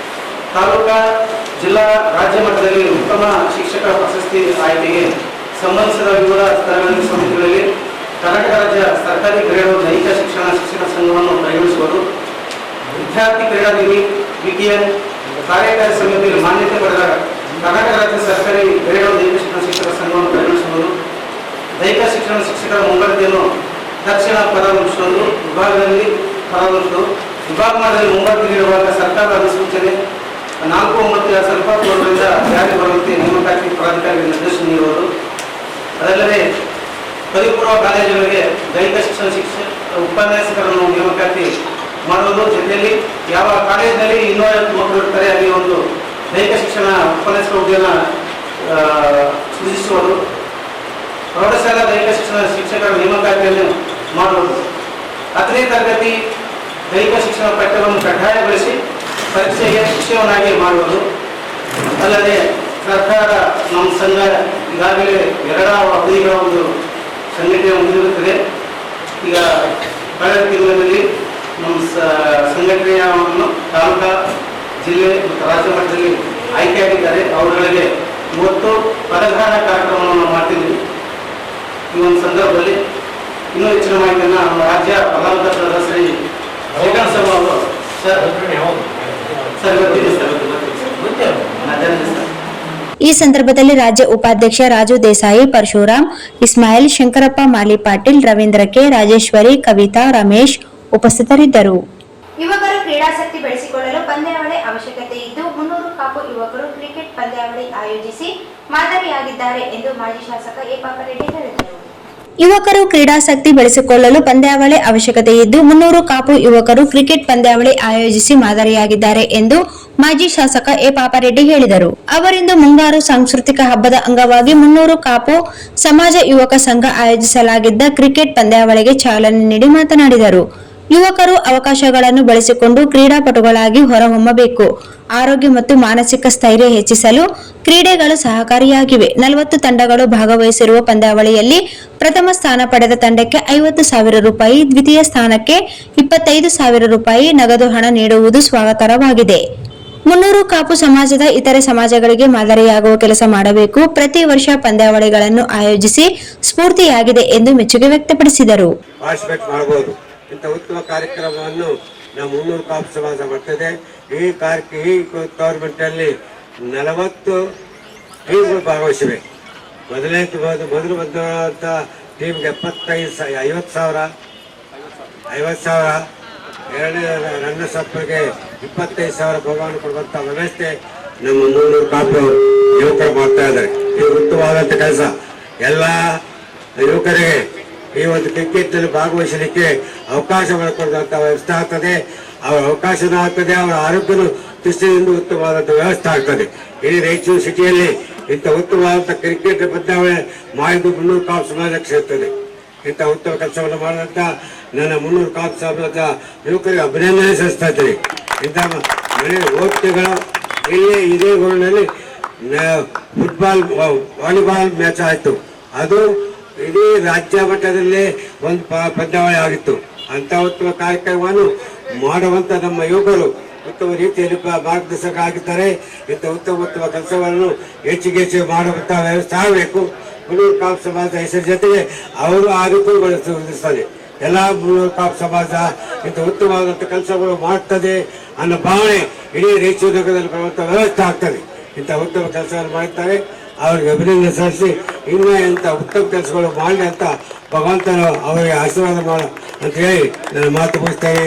S6: ತಾಲೂಕಾ ಜಿಲ್ಲಾ ರಾಜ್ಯ ಮಟ್ಟದಲ್ಲಿ ಉತ್ತಮ ಶಿಕ್ಷಕ ಪ್ರಶಸ್ತಿ ಆಯ್ಕೆಗೆ ಸಂಬಂಧಿಸಿದ ವಿವಿಧ ಸ್ತರಗಳಲ್ಲಿ ಸಮಿತಿಗಳಲ್ಲಿ ಕರ್ನಾಟಕ ರಾಜ್ಯ ಸರ್ಕಾರಿ ಗ್ರೇಡ್ ದೈಹಿಕ ಶಿಕ್ಷಣ ಸಂಘವನ್ನು ಪರಿಗಣಿಸುವುದು. ವಿದ್ಯಾರ್ಥಿ ಕ್ರೀಡಾ ನಿಧಿ ವಿಕಿಎನ್ ಕಾರ್ಯಕಾರಿ ಸಮಿತಿಯಲ್ಲಿ ಮಾನ್ಯತೆ ಪಡೆದ ಕರ್ನಾಟಕ ರಾಜ್ಯ ಸರ್ಕಾರಿ ಗ್ರೇಡ್ ದೈಹಿಕ ಶಿಕ್ಷಕರ ಸಂಘವನ್ನು ಪರಿಗಣಿಸುವುದು. ದೈಹಿಕ ಶಿಕ್ಷಕರ ಮುಂಬಡ್ತಿಯನ್ನು ದಕ್ಷಿಣ ಪರಾಮರ್ಶಿಸುವುದು. ವಿಭಾಗದಲ್ಲಿ ಪರಾಮರ್ಶಿಸುವುದು. ವಿಭಾಗ ಮಟ್ಟದಲ್ಲಿ ಮುಂಬಡ್ತಿ ನೀಡುವಾಗ ಸರ್ಕಾರದ ಅಧಿಸೂಚನೆ 4/9/2023 ಜಾರಿ ಬರುವಂತೆ ನೇಮಕಾತಿ ಪ್ರಾಧಿಕಾರಿಗೆ ನಿರ್ದೇಶನ ನೀಡುವುದು. ಅದಲ್ಲದೆ ಪದವಿ ಪೂರ್ವ ಕಾಲೇಜುಗಳಿಗೆ ದೈಹಿಕ ಶಿಕ್ಷಣ ಉಪನ್ಯಾಸಕರನ್ನು ನೇಮಕಾತಿ ಮಾಡುವುದು. ಜೊತೆಯಲ್ಲಿ ಯಾವ ಕಾಲೇಜಿನಲ್ಲಿ 250 ಮಕ್ಕಳು ಇರ್ತಾರೆ ಅಲ್ಲಿ ಒಂದು ದೈಹಿಕ ಶಿಕ್ಷಣ ಉಪನ್ಯಾಸಕ ಹುದ್ದೆಯನ್ನು ಸೃಜಿಸುವುದು. ಪ್ರೌಢಶಾಲಾ ದೈಹಿಕ ಶಿಕ್ಷಕರ ನೇಮಕಾತಿಯನ್ನು ಮಾಡುವುದು. 10ನೇ ತರಗತಿ ದೈಹಿಕ ಶಿಕ್ಷಣ ಪಠ್ಯವನ್ನು ಕಡ್ಡಾಯಗೊಳಿಸಿ ಪರೀಕ್ಷೆಗೆ ವಿಷಯವನ್ನಾಗಿ ಮಾಡುವುದು. ಅಲ್ಲದೆ ಸರ್ಕಾರ ನಮ್ಮ ಸಂಘ ಈಗಾಗಲೇ 2 ಅವಧಿಗಳ ಒಂದು ಸಂಘಟನೆ ಮುಗಿದಿರುತ್ತದೆ. ಈಗ ಕಳೆದ ತಿಂಗಳಲ್ಲಿ ನಮ್ಮ ಸಂಘಟನೆಯನ್ನು ತಾಲೂಕಾ ಜಿಲ್ಲೆ ಮತ್ತು ರಾಜ್ಯ ಮಟ್ಟದಲ್ಲಿ ಆಯ್ಕೆಯಾಗಿದ್ದಾರೆ. ಅವರುಗಳಿಗೆ 30 ಪದಗ್ರಹಣ ಕಾರ್ಯಕ್ರಮವನ್ನು ಮಾಡ್ತಿದ್ವಿ. ಈ ಒಂದು ಸಂದರ್ಭದಲ್ಲಿ ಇನ್ನೂ ಹೆಚ್ಚಿನ ಮಾಹಿತಿಯನ್ನು ನಮ್ಮ ರಾಜ್ಯ ಪದಾಧಿಕ ಸದಸ್ಯರಿ ಶ್ರೀಕಾಂತ್ ಶರ್ಮಾ ಅವರು
S4: ಈ ಸಂದರ್ಭದಲ್ಲಿ ರಾಜ್ಯ ಉಪಾಧ್ಯಕ್ಷ ರಾಜು ದೇಸಾಯಿ, ಪರಶುರಾಮ್, ಇಸ್ಮಾಯಿಲ್, ಶಂಕರಪ್ಪ, ಮಾಲಿ ಪಾಟೀಲ್, ರವೀಂದ್ರ ಕೆ, ರಾಜೇಶ್ವರಿ, ಕವಿತಾ, ರಮೇಶ್ ಉಪಸ್ಥಿತರಿದ್ದರು.
S1: ಯುವಕರು ಕ್ರೀಡಾಸಕ್ತಿ ಬೆಳೆಸಿಕೊಳ್ಳಲು ಪಂದ್ಯಾವಳಿ ಅವಶ್ಯಕತೆ ಇದ್ದು 300 ಕಾಪು ಯುವಕರು ಕ್ರಿಕೆಟ್ ಪಂದ್ಯಾವಳಿ ಆಯೋಜಿಸಿ ಮಾದರಿಯಾಗಿದ್ದಾರೆ ಎಂದು ಮಾಜಿ ಶಾಸಕ ಎ ಪಾಪರೆಡ್ಡಿ ಹೇಳಿದರು.
S4: ಯುವಕರು ಕ್ರೀಡಾಸಕ್ತಿ ಬೆಳೆಸಿಕೊಳ್ಳಲು ಪಂದ್ಯಾವಳಿ ಅವಶ್ಯಕತೆ ಇದ್ದು 300 ಕಾಪು ಯುವಕರು ಕ್ರಿಕೆಟ್ ಪಂದ್ಯಾವಳಿ ಆಯೋಜಿಸಿ ಮಾದರಿಯಾಗಿದ್ದಾರೆ ಎಂದು ಮಾಜಿ ಶಾಸಕ ಎ ಪಾಪರೆಡ್ಡಿ ಹೇಳಿದರು. ಅವರಿಂದು ಮುಂಗಾರು ಸಾಂಸ್ಕೃತಿಕ ಹಬ್ಬದ ಅಂಗವಾಗಿ 300 ಕಾಪು ಸಮಾಜ ಯುವಕ ಸಂಘ ಆಯೋಜಿಸಲಾಗಿದ್ದ ಕ್ರಿಕೆಟ್ ಪಂದ್ಯಾವಳಿಗೆ ಚಾಲನೆ ನೀಡಿ ಮಾತನಾಡಿದರು. ಯುವಕರು ಅವಕಾಶಗಳನ್ನು ಬಳಸಿಕೊಂಡು ಕ್ರೀಡಾಪಟುಗಳಾಗಿ ಹೊರಹೊಮ್ಮಬೇಕು. ಆರೋಗ್ಯ ಮತ್ತು ಮಾನಸಿಕ ಸ್ಥೈರ್ಯ ಹೆಚ್ಚಿಸಲು ಕ್ರೀಡೆಗಳು ಸಹಕಾರಿಯಾಗಿವೆ. 40 ತಂಡಗಳು ಭಾಗವಹಿಸಿರುವ ಪಂದ್ಯಾವಳಿಯಲ್ಲಿ ಪ್ರಥಮ ಸ್ಥಾನ ಪಡೆದ ತಂಡಕ್ಕೆ 50,000 ರೂಪಾಯಿ, ದ್ವಿತೀಯ ಸ್ಥಾನಕ್ಕೆ 25,000 ರೂಪಾಯಿ ನಗದು ಹಣ ನೀಡುವುದು ಸ್ವಾಗತಾರ್ಹವಾಗಿದೆ. 300 ಕಾಪು ಸಮಾಜದ ಇತರೆ ಸಮಾಜಗಳಿಗೆ ಮಾದರಿಯಾಗುವ ಕೆಲಸ ಮಾಡಬೇಕು. ಪ್ರತಿ ವರ್ಷ ಪಂದ್ಯಾವಳಿಗಳನ್ನು ಆಯೋಜಿಸಿ ಸ್ಫೂರ್ತಿಯಾಗಿದೆ ಎಂದು ಮೆಚ್ಚುಗೆ ವ್ಯಕ್ತಪಡಿಸಿದರು.
S7: ಇಂಥ ಉತ್ತಮ ಕಾರ್ಯಕ್ರಮವನ್ನು ನಾವು 300 ಕಾಪು ಸಮಾಜ ಮಾಡ್ತದೆ. ಈ ಗೌರ್ಮೆಂಟ್ ಅಲ್ಲಿ 40 ಟೀಮ್ಗಳು ಭಾಗವಹಿಸಿವೆ. ಮೊದಲು ಬಂದಂತ ಟೀಮ್ಗೆ 50,000, ಎರಡನೇ ರನ್ನರ್ಸ್ ಅಪ್ಗೆ 25,000 ಬಹುಮಾನ ಕೊಡುವಂತ ವ್ಯವಸ್ಥೆ ನಮ್ಮ 300 ಕಾಪು ಯುವಕರು ಮಾಡ್ತಾ ಇದ್ದಾರೆ. ಇದು ಉತ್ತಮವಾದಂತ ಕೆಲಸ. ಎಲ್ಲ ಯುವಕರಿಗೆ ಈ ಒಂದು ಕ್ರಿಕೆಟ್ ನಲ್ಲಿ ಭಾಗವಹಿಸಲಿಕ್ಕೆ ಅವಕಾಶ ಮಾಡಿಕೊಡುವಂತ ವ್ಯವಸ್ಥೆ ಆಗ್ತದೆ. ಅವರ ಅವಕಾಶನೂ ಆಗ್ತದೆ, ಅವರ ಆರೋಗ್ಯದ ದೃಷ್ಟಿಯಿಂದ ಉತ್ತಮವಾದಂತ ವ್ಯವಸ್ಥೆ ಆಗ್ತದೆ. ಇಡೀ ರಾಯಚೂರು ಸಿಟಿಯಲ್ಲಿ ಇಂಥ ಉತ್ತಮವಾದಂತ ಕ್ರಿಕೆಟ್ ಪಂದ್ಯಾವಳಿ ಮಾಡಿದ್ದು 300 ಕಾಪು ಸಮಾಜಕ್ಕೆ ಸೇರ್ತದೆ. ಇಂಥ ಉತ್ತಮ ಕೆಲಸವನ್ನು ಮಾಡಿದಂತ ನನ್ನ 300 ಕಾಪು ಸಮಾಜ ಯುವಕರಿಗೆ ಅಭಿನಂದನೆ ಸಲ್ಲಿಸ್ತಾ ಇದ್ದೀನಿ. ಇಂಥ ಓಟ್ಗಳು ಇಲ್ಲಿ ಇದೇ ಗೋಲ್ನಲ್ಲಿ ಫುಟ್ಬಾಲ್, ವಾಲಿಬಾಲ್ ಮ್ಯಾಚ್ ಆಯ್ತು. ಅದು ಇಡೀ ರಾಜ್ಯ ಮಟ್ಟದಲ್ಲಿ ಒಂದು ಪಂದ್ಯಾವಳಿ ಆಗಿತ್ತು. ಅಂತ ಉತ್ತಮ ಕಾರ್ಯಕ್ರಮವನ್ನು ಮಾಡುವಂತ ನಮ್ಮ ಯುವಕರು ಉತ್ತಮ ರೀತಿಯಲ್ಲಿ ಮಾರ್ಗದರ್ಶಕ ಆಗಿದ್ದಾರೆ. ಇಂಥ ಉತ್ತಮ ಕೆಲಸವನ್ನು ಹೆಚ್ಚಿಗೆ ಮಾಡುವಂತ ವ್ಯವಸ್ಥೆ ಆಗಬೇಕು. 300 ಕಾಪು ಸಮಾಜ ಹೆಸರು ಜೊತೆಗೆ ಅವರು ಆರೋಗ್ಯಗೊಳಿಸುತ್ತಾರೆ. ಎಲ್ಲ 300 ಕಾಪು ಸಮಾಜ ಇಂಥ ಉತ್ತಮವಾದಂಥ ಕೆಲಸಗಳು ಮಾಡ್ತದೆ ಅನ್ನೋ ಭಾವನೆ ಇಡೀ ರಾಯಚೂರು ನಗರದಲ್ಲಿ ಬರುವಂತ ವ್ಯವಸ್ಥೆ ಆಗ್ತದೆ. ಇಂಥ ಉತ್ತಮ ಕೆಲಸವನ್ನು ಮಾಡುತ್ತಾರೆ. ಅವ್ರಿಗೆ ಅಭಿನಂದನೆ ಸಲ್ಲಿಸಿ ಇನ್ನೂ ಇಂಥ ಉತ್ತಮ ಕೆಲಸಗಳು ಮಾಡಲಿ ಅಂತ ಭಗವಂತನು ಅವರಿಗೆ ಆಶೀರ್ವಾದ ಮಾಡ ಅಂತ ಹೇಳಿ ನನ್ನ ಮಾತು ಮುಗಿಸ್ತೇನೆ.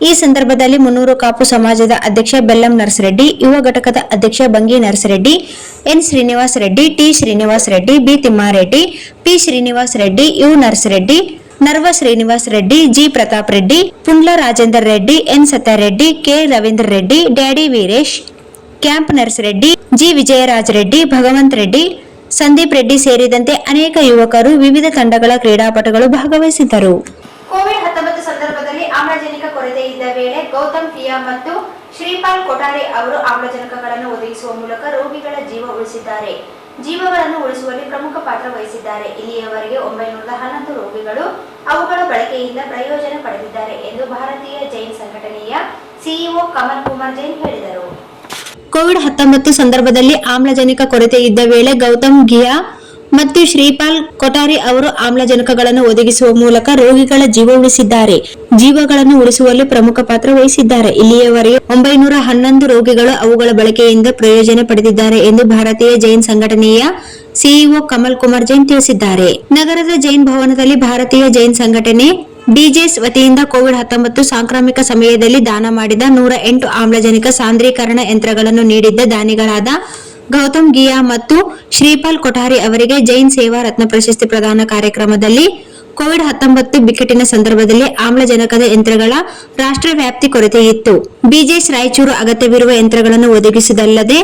S4: ಈ ಸಂದರ್ಭದಲ್ಲಿ ಮುನ್ನೂರು ಕಾಪು ಸಮಾಜದ ಅಧ್ಯಕ್ಷ ಬೆಲ್ಲಂ ನರಸರೆಡ್ಡಿ, ಯುವ ಘಟಕದ ಅಧ್ಯಕ್ಷ Bangi Narasareddy, N Srinivas Reddy, T Srinivas Reddy, B Thimmareddy, P Srinivas Reddy, U Narasareddy, Narva Srinivas Reddy, G Pratap Reddy, Pundla Rajender Reddy, N Satyareddy, K Ravindra Reddy, daddy Veeresh, camp Narasareddy, G Vijayaraj Reddy, Bhagwant Reddy, Sandeep Reddy ಸೇರಿದಂತೆ ಅನೇಕ ಯುವಕರು, ವಿವಿಧ ತಂಡಗಳ ಕ್ರೀಡಾಪಟುಗಳು ಭಾಗವಹಿಸಿದ್ದರು.
S1: ಕೋವಿಡ್-19 ಸಂದರ್ಭದಲ್ಲಿ ಆಮ್ಲಜನಕ ಕೊರತೆ ಇದ್ದ ವೇಳೆ ಗೌತಮ್ ಕಿಯಾ ಮತ್ತು ಶ್ರೀಪಾಲ್ ಕೊಠಾರಿ ಅವರು ಆಮ್ಲಜನಕಗಳನ್ನು ಒದಗಿಸುವ ಮೂಲಕ ರೋಗಿಗಳ ಜೀವ ಉಳಿಸಿದ್ದಾರೆ. ಜೀವಗಳನ್ನು ಉಳಿಸುವಲ್ಲಿ ಪ್ರಮುಖ ಪಾತ್ರ ವಹಿಸಿದ್ದಾರೆ. ಇಲ್ಲಿಯವರೆಗೆ 911 ರೋಗಿಗಳು ಅವುಗಳ ಬಳಕೆಯಿಂದ ಪ್ರಯೋಜನ ಪಡೆದಿದ್ದಾರೆ ಎಂದು ಭಾರತೀಯ ಜೈನ್ ಸಂಘಟನೆಯ ಸಿಇಒ ಕಮಲ್ ಕುಮಾರ್ ಜೈನ್ ಹೇಳಿದರು.
S4: ಕೋವಿಡ್-19 ಸಂದರ್ಭದಲ್ಲಿ ಆಮ್ಲಜನಕ ಕೊರತೆ ಇದ್ದ ವೇಳೆ ಗೌತಮ್ ಗಿಯಾ ಮತ್ತು ಶ್ರೀಪಾಲ್ ಕೊಠಾರಿ ಅವರು ಆಮ್ಲಜನಕಗಳನ್ನು ಒದಗಿಸುವ ಮೂಲಕ ರೋಗಿಗಳ ಜೀವ ಉಳಿಸಿದ್ದಾರೆ. ಜೀವಗಳನ್ನು ಉಳಿಸುವಲ್ಲಿ ಪ್ರಮುಖ ಪಾತ್ರ ವಹಿಸಿದ್ದಾರೆ. ಇಲ್ಲಿಯವರೆಗೆ 911 ರೋಗಿಗಳು ಅವುಗಳ ಬಳಕೆಯಿಂದ ಪ್ರಯೋಜನ ಪಡೆದಿದ್ದಾರೆ ಎಂದು ಭಾರತೀಯ ಜೈನ್ ಸಂಘಟನೆಯ ಸಿಇಒ ಕಮಲ್ ಕುಮಾರ್ ಜೈನ್ ತಿಳಿಸಿದ್ದಾರೆ. ನಗರದ ಜೈನ್ ಭವನದಲ್ಲಿ ಭಾರತೀಯ ಜೈನ್ ಸಂಘಟನೆ ಡಿಜೆಸ್ ವತಿಯಿಂದ ಕೋವಿಡ್-19 ಸಾಂಕ್ರಾಮಿಕ ಸಮಯದಲ್ಲಿ ದಾನ ಮಾಡಿದ 108 ಆಮ್ಲಜನಕ ಸಾಂದ್ರೀಕರಣ ಯಂತ್ರಗಳನ್ನು ನೀಡಿದ್ದ ದಾನಿಗಳಾದ ಗೌತಮ್ ಗಿಯಾ ಮತ್ತು ಶ್ರೀಪಾಲ್ ಕೊಠಾರಿ ಅವರಿಗೆ ಜೈನ್ ಸೇವಾ ರತ್ನ ಪ್ರಶಸ್ತಿ ಪ್ರದಾನ ಕಾರ್ಯಕ್ರಮದಲ್ಲಿ ಕೋವಿಡ್-19 ಬಿಕ್ಕಟ್ಟಿನ ಸಂದರ್ಭದಲ್ಲಿ ಆಮ್ಲಜನಕದ ಯಂತ್ರಗಳ ರಾಷ್ಟ್ರವ್ಯಾಪ್ತಿ ಕೊರತೆ ಇತ್ತು. ಬಿಜೆಎಸ್ ರಾಯಚೂರು ಅಗತ್ಯವಿರುವ ಯಂತ್ರಗಳನ್ನು ಒದಗಿಸುವುದಲ್ಲದೆ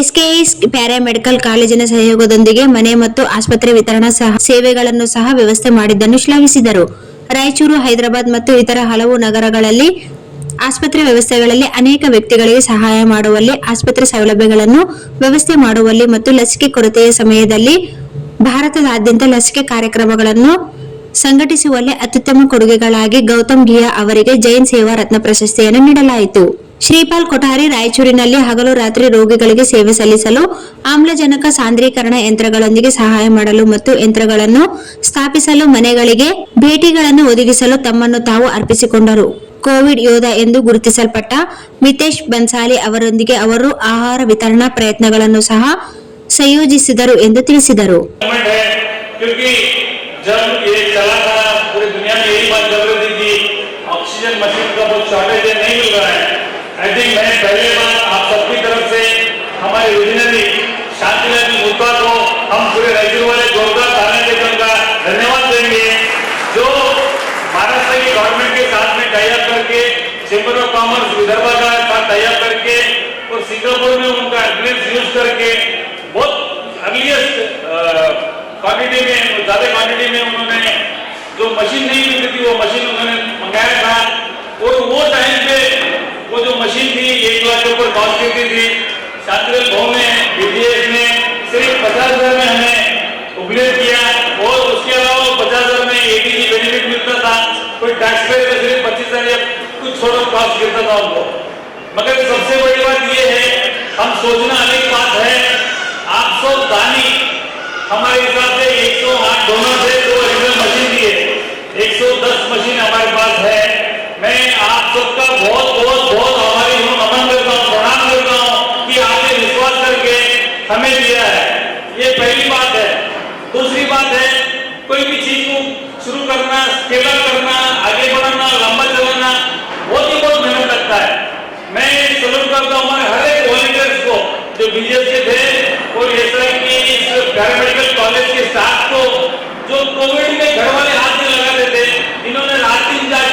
S4: ಎಸ್ಕೆಎಸ್ ಪ್ಯಾರಾಮೆಡಿಕಲ್ ಕಾಲೇಜಿನ ಸಹಯೋಗದೊಂದಿಗೆ ಮನೆ ಮತ್ತು ಆಸ್ಪತ್ರೆ ವಿತರಣಾ ಸೇವೆಗಳನ್ನು ಸಹ ವ್ಯವಸ್ಥೆ ಮಾಡಿದ್ದನ್ನು ಶ್ಲಾಘಿಸಿದರು. ರಾಯಚೂರು, ಹೈದರಾಬಾದ್ ಮತ್ತು ಇತರ ಹಲವು ನಗರಗಳಲ್ಲಿ ಆಸ್ಪತ್ರೆ ವ್ಯವಸ್ಥೆಗಳಲ್ಲಿ ಅನೇಕ ವ್ಯಕ್ತಿಗಳಿಗೆ ಸಹಾಯ ಮಾಡುವಲ್ಲಿ, ಆಸ್ಪತ್ರೆ ಸೌಲಭ್ಯಗಳನ್ನು ವ್ಯವಸ್ಥೆ ಮಾಡುವಲ್ಲಿ ಮತ್ತು ಲಸಿಕೆ ಕೊರತೆಯ ಸಮಯದಲ್ಲಿ ಭಾರತದಾದ್ಯಂತ ಲಸಿಕೆ ಕಾರ್ಯಕ್ರಮಗಳನ್ನು ಸಂಘಟಿಸುವಲ್ಲಿ ಅತ್ಯುತ್ತಮ ಕೊಡುಗೆಗಳಾಗಿ ಗೌತಮ್ ಗಿಯಾ ಅವರಿಗೆ ಜೈನ್ ಸೇವಾ ರತ್ನ ಪ್ರಶಸ್ತಿಯನ್ನು ನೀಡಲಾಯಿತು. ಶ್ರೀಪಾಲ್ ಕೊಠಾರಿ ರಾಯಚೂರಿನಲ್ಲಿ ಹಗಲು ರಾತ್ರಿ ರೋಗಿಗಳಿಗೆ ಸೇವೆ ಸಲ್ಲಿಸಲು, ಆಮ್ಲಜನಕ ಸಾಂದ್ರೀಕರಣ ಯಂತ್ರಗಳೊಂದಿಗೆ ಸಹಾಯ ಮಾಡಲು ಮತ್ತು ಯಂತ್ರಗಳನ್ನು ಸ್ಥಾಪಿಸಲು ಮನೆಗಳಿಗೆ ಭೇಟಿಗಳನ್ನು ಒದಗಿಸಲು ತಮ್ಮನ್ನು ತಾವು ಅರ್ಪಿಸಿಕೊಂಡರು. ಕೋವಿಡ್ ಯೋಧ ಎಂದು ಗುರುತಿಸಲ್ಪಟ್ಟ ಮಿತೇಶ್ ಬನ್ಸಾಲಿ ಅವರೊಂದಿಗೆ ಅವರು ಆಹಾರ ವಿತರಣಾ ಪ್ರಯತ್ನಗಳನ್ನು ಸಹ ಸಂಯೋಜಿಸಿದರು ಎಂದು ತಿಳಿಸಿದರು.
S8: ऑक्सीजन मशीन का बहुत शॉर्टेज नहीं मिल रहा है. आई थिंक मैं पहले बार आप सबकी तरफ से हमारे विजनरी शांतिलाल मुद्दा को हम पूरे रायचूर वाले जोरदार ताने देकर उनका धन्यवाद देंगे, जो महाराष्ट्र की गवर्नमेंट के साथ में टाई अप करके चैम्बर ऑफ कॉमर्स विदर्भ का साथ टाई अप करके और सिंगापुर में उनका एड्रेस यूज करके बहुत अर्लीस्ट क्वांटिटी में, ज़्यादा क्वांटिटी में उन्होंने जो मशीन नहीं मिलती थी वो मशीन उन्होंने मंगाया था. और वो टाइम पे वो जो मशीन थी 1 लाख के ऊपर कॉस्ट करती थी. शांतिलाल भाव ने बीडीएस ने सिर्फ 50,000 में हमें उपलब्ध किया और उसके अलावा 50,000 में एटीजी बेनिफिट मिलता था. कोई टैक्स पे तो सिर्फ 25,000 या कुछ छोटा कॉस्ट गिरता था उनको. मगर सबसे बड़ी बात ये है, हम सोचना अलग बात है, आप सब दानी हमारे हिसाब से 108 डोनर से 2 एडिशनल मशीन दिए, 110 मशीन हमारे पास है. मैं आप सबका बहुत बहुत बहुत आभारी हूँ, नमन करता हूँ, प्रणाम करता हूँ कि आपने विश्वास करके हमें दिया है. ये पहली बात है. दूसरी बात है, कोई भी चीज को शुरू करना, स्केल अप करना, आगे बढ़ाना, लंबा चलाना बहुत ही बहुत मेहनत लगता है. मैं सलूट करता हूँ हमारे हर एक वॉलंटियर्स को जो बीजेएस के थे और एसआईटी पैरामेडिकल कॉलेज के स्टाफ को जो कोविड में घर वाले हाथ में लगाते थे. इन्होंने रात दिन जाके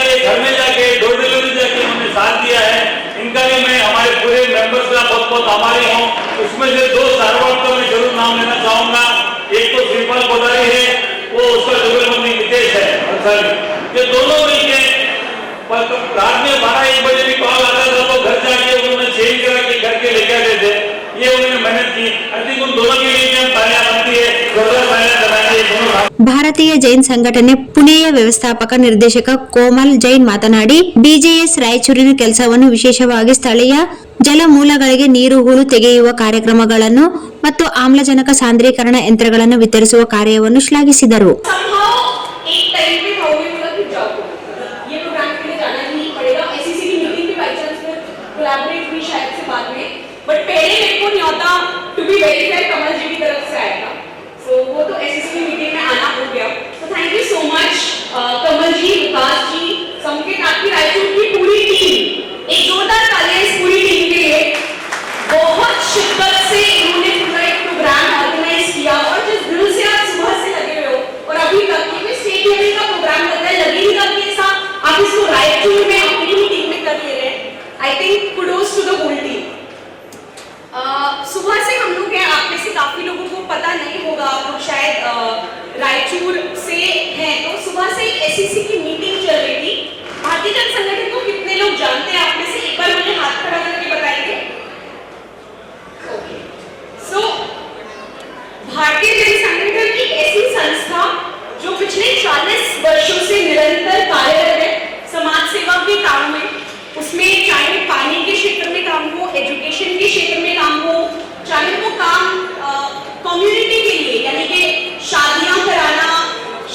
S8: भंसाली, ये दोनों मिलके रात में 12-1 बजे भी कॉल आता था तो घर जाके उन्होंने चेंज करा के घर के लेके आते थे। ये उन्होंने मेहनत की। आई थिंक उन दोनों के लिए हम तालियां बनती है, जोरदार तालियां बनाएंगे दोनों।
S4: ಭಾರತೀಯ ಜೈನ್ ಸಂಘಟನೆ ಪುಣೆಯ ವ್ಯವಸ್ಥಾಪಕ ನಿರ್ದೇಶಕ ಕೋಮಲ್ ಜೈನ್ ಮಾತನಾಡಿ, ಬಿಜೆಎಸ್ ರಾಯಚೂರಿನ ಕೆಲಸವನ್ನು ವಿಶೇಷವಾಗಿ ಸ್ಥಳೀಯ ಜಲಮೂಲಗಳಿಗೆ ನೀರು ಹೂಳು ತೆಗೆಯುವ ಕಾರ್ಯಕ್ರಮಗಳನ್ನು ಮತ್ತು ಆಮ್ಲಜನಕ ಸಾಂದ್ರೀಕರಣ ಯಂತ್ರಗಳನ್ನು ವಿತರಿಸುವ ಕಾರ್ಯವನ್ನು ಶ್ಲಾಘಿಸಿದರು.
S9: बट पहले मेरे को न्योता टू बी वेरी फेयर कमल जी की तरफ से आया था, सो वो तो एसएससी मीटिंग में आना हो गया. तो थैंक यू सो मच कमल जी, विकास जी, संकेत, आपकी रायचूर की पूरी टीम. एक जोरदार तालियां इस पूरी टीम के लिए. बहुत शिद्दत से इन्होंने पूरा एक प्रोग्राम ऑर्गेनाइज किया और जिस दिल से आप सुबह से लगे हुए हो और अभी तक ये स्टेट लेवल का प्रोग्राम करता है, लगे ही लगे ऐसा आप इसको रायचूर में अपनी ही टीम में कर ले रहे हैं. I think kudos to the whole team. सुबह से हम लोग हैं, आप में से काफी लोगों को पता नहीं होगा, आप लोग शायद रायचूर से हैं, तो सुबह से एससीसी की मीटिंग चल रही थी. भारतीय जन संगठन को कितने लोग जानते हैं आप में से, एक बार मुझे हाथ खड़ा करके बताएंगे. सो भारतीय जन संगठन एक ऐसी संस्था जो पिछले 40 वर्षों से निरंतर कार्यरत है समाज सेवा के काम में. उसमें चाहे पानी के क्षेत्र में काम हो, एजुकेशन के क्षेत्र में काम हो, चाहे वो काम कम्युनिटी के लिए, यानी कि शादियां कराना,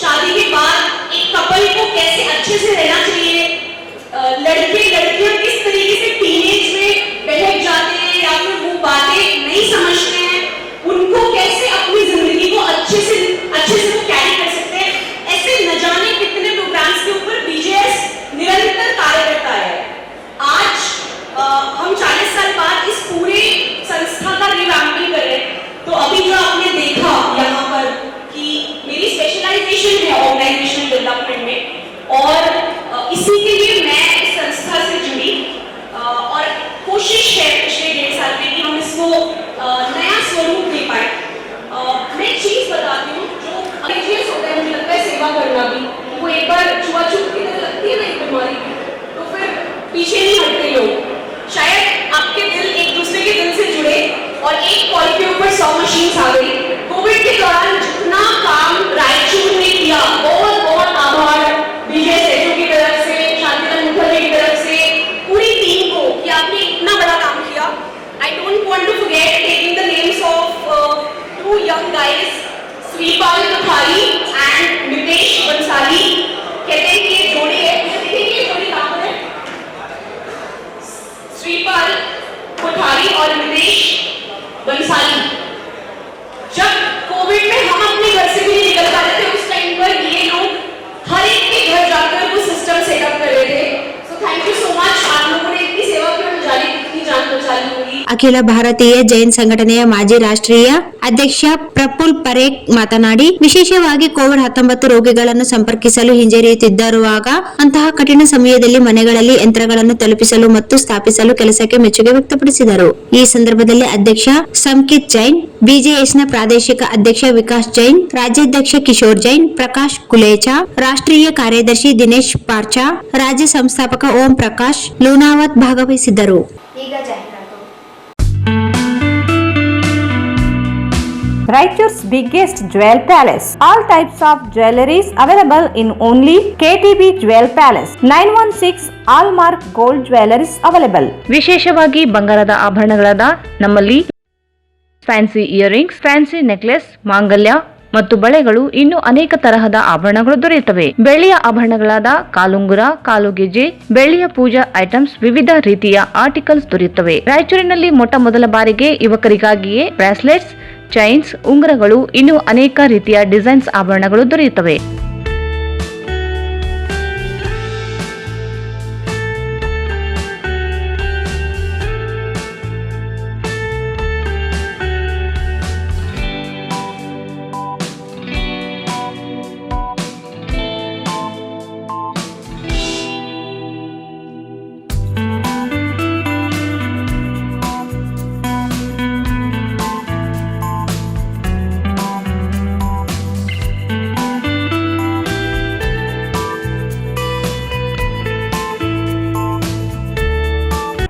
S9: शादी के बाद एक कपल को कैसे अच्छे से रहना चाहिए, लड़के लड़कियां किस तरीके से टीनेज में बहक जाते हैं या फिर वो बातें नहीं समझते हैं, उनको कैसे अपनी जिंदगी को अच्छे से वो कैरी कर सकते हैं. ऐसे न जाने कितने प्रोग्राम्स के ऊपर बीजेएस निरंतर कार्य करता है. आज हम 40 साल बाद इस पूरे संस्था का रिवैम्पिंग कर रहे हैं. तो अभी जो आपने देखा यहाँ पर कि मेरी स्पेशलाइजेशन है ऑर्गेनाइजेशनल डेवलपमेंट में और इसी के लिए मैं इस संस्था से जुड़ी और कोशिश है पिछले 1.5 साल में कि हम इसको नया स्वरूप दे पाए. मैं एक चीज बताती हूँ, जो अनएक्सपीरियंस होता है, मुझे लगता है सेवा करना भी, वो एक बार छुआ-छूत की तरह लगती है ना एक बीमारी की, तो फिर पीछे नहीं हटते लोग. शायद आपके दिल एक दूसरे के दिल से जुड़े और एक कॉल के ऊपर 100 मशीन्स आ गई. कोविड के दौरान जितना काम रायचूर ने किया, बहुत बहुत आभार बीजेएस एचओ की तरफ से, शांतिलाल मुखर्जी की तरफ से, पूरी टीम को कि आपने इतना बड़ा काम किया. I don't want to forget taking the names of 2 young guys, Shripal Kothari and Nitesh Bansali. कहते हैं कि ये जोड़ी है, देखिए ये जोड़ी कहाँ पर है, श्रीपाल कोठारी और नितेश बंसाली. जब कोविड में हम अपने घर से भी नहीं निकल पा रहे थे, उस टाइम पर ये लोग हर एक के घर जाकर वो सिस्टम सेटअप कर रहे थे. So thank you so much. आप लोगों ने इतनी सेवा की, हमें जाने कितनी जान बचा ली होगी.
S4: ಅಖಿಲ ಭಾರತೀಯ ಜೈನ್ ಸಂಘಟನೆಯ ಮಾಜಿ ರಾಷ್ಟ್ರೀಯ ಅಧ್ಯಕ್ಷ ಪ್ರಫುಲ್ ಪರೇಖ್ ಮಾತನಾಡಿ, ವಿಶೇಷವಾಗಿ ಕೋವಿಡ್-19 ರೋಗಿಗಳನ್ನು ಸಂಪರ್ಕಿಸಲು ಹಿಂಜರಿಯುತ್ತಿದ್ದಿರುವಾಗ ಅಂತಹ ಕಠಿಣ ಸಮಯದಲ್ಲಿ ಮನೆಗಳಲ್ಲಿ ಯಂತ್ರಗಳನ್ನು ತಲುಪಿಸಲು ಮತ್ತು ಸ್ಥಾಪಿಸಲು ಕೆಲಸಕ್ಕೆ ಮೆಚ್ಚುಗೆ ವ್ಯಕ್ತಪಡಿಸಿದರು. ಈ ಸಂದರ್ಭದಲ್ಲಿ ಅಧ್ಯಕ್ಷ ಸಂಕಿತ್ ಜೈನ್, ಬಿಜೆಎಸ್ನ ಪ್ರಾದೇಶಿಕ ಅಧ್ಯಕ್ಷ ವಿಕಾಸ್ ಜೈನ್, ರಾಜ್ಯಾಧ್ಯಕ್ಷ ಕಿಶೋರ್ ಜೈನ್, ಪ್ರಕಾಶ್ ಕುಲೇಚಾ, ರಾಷ್ಟ್ರೀಯ ಕಾರ್ಯದರ್ಶಿ ದಿನೇಶ್ ಪಾರ್ಚಾ, ರಾಜ್ಯ ಸಂಸ್ಥಾಪಕ ಓಂ ಪ್ರಕಾಶ್ ಲೂನಾವತ್ ಭಾಗವಹಿಸಿದ್ದರು.
S1: ಈಗ ಜಾಹೀರಾತು.
S2: Raichur's biggest jewel palace. All types of jewelries available in only KTB Jewel Palace. 916 Allmark Gold Jewelries available. ವಿಶೇಷವಾಗಿ ಬಂಗಾರದ ಆಭರಣಗಳಾದ ನಮ್ಮಲ್ಲಿ ಫ್ಯಾನ್ಸಿ ಇಯರಿಂಗ್ಸ್, ಫ್ಯಾನ್ಸಿ ನೆಕ್ಲೆಸ್, ಮಾಂಗಲ್ಯ ಮತ್ತು ಬಳೆಗಳು, ಇನ್ನು ಅನೇಕ ತರಹದ ಆಭರಣಗಳು ದೊರೆಯುತ್ತವೆ. ಬೆಳ್ಳಿಯ ಆಭರಣಗಳಾದ ಕಾಲುಂಗುರ, ಕಾಲುಗೆಜೆ, ಬೆಳ್ಳಿಯ ಪೂಜಾ ಐಟಮ್ಸ್, ವಿವಿಧ ರೀತಿಯ ಆರ್ಟಿಕಲ್ಸ್ ದೊರೆಯುತ್ತವೆ. ರಾಯಚೂರಿನಲ್ಲಿ ಮೊದಲ ಬಾರಿಗೆ ಯುವಕರಿಗಾಗಿಯೇ ಬ್ರಾಸ್ಲೆಟ್ಸ್, ಚೈನ್ಸ್, ಉಂಗುರಗಳು, ಇನ್ನು ಅನೇಕ ರೀತಿಯ ಡಿಸೈನ್ಸ್ ಆಭರಣಗಳು ದೊರೆಯುತ್ತವೆ.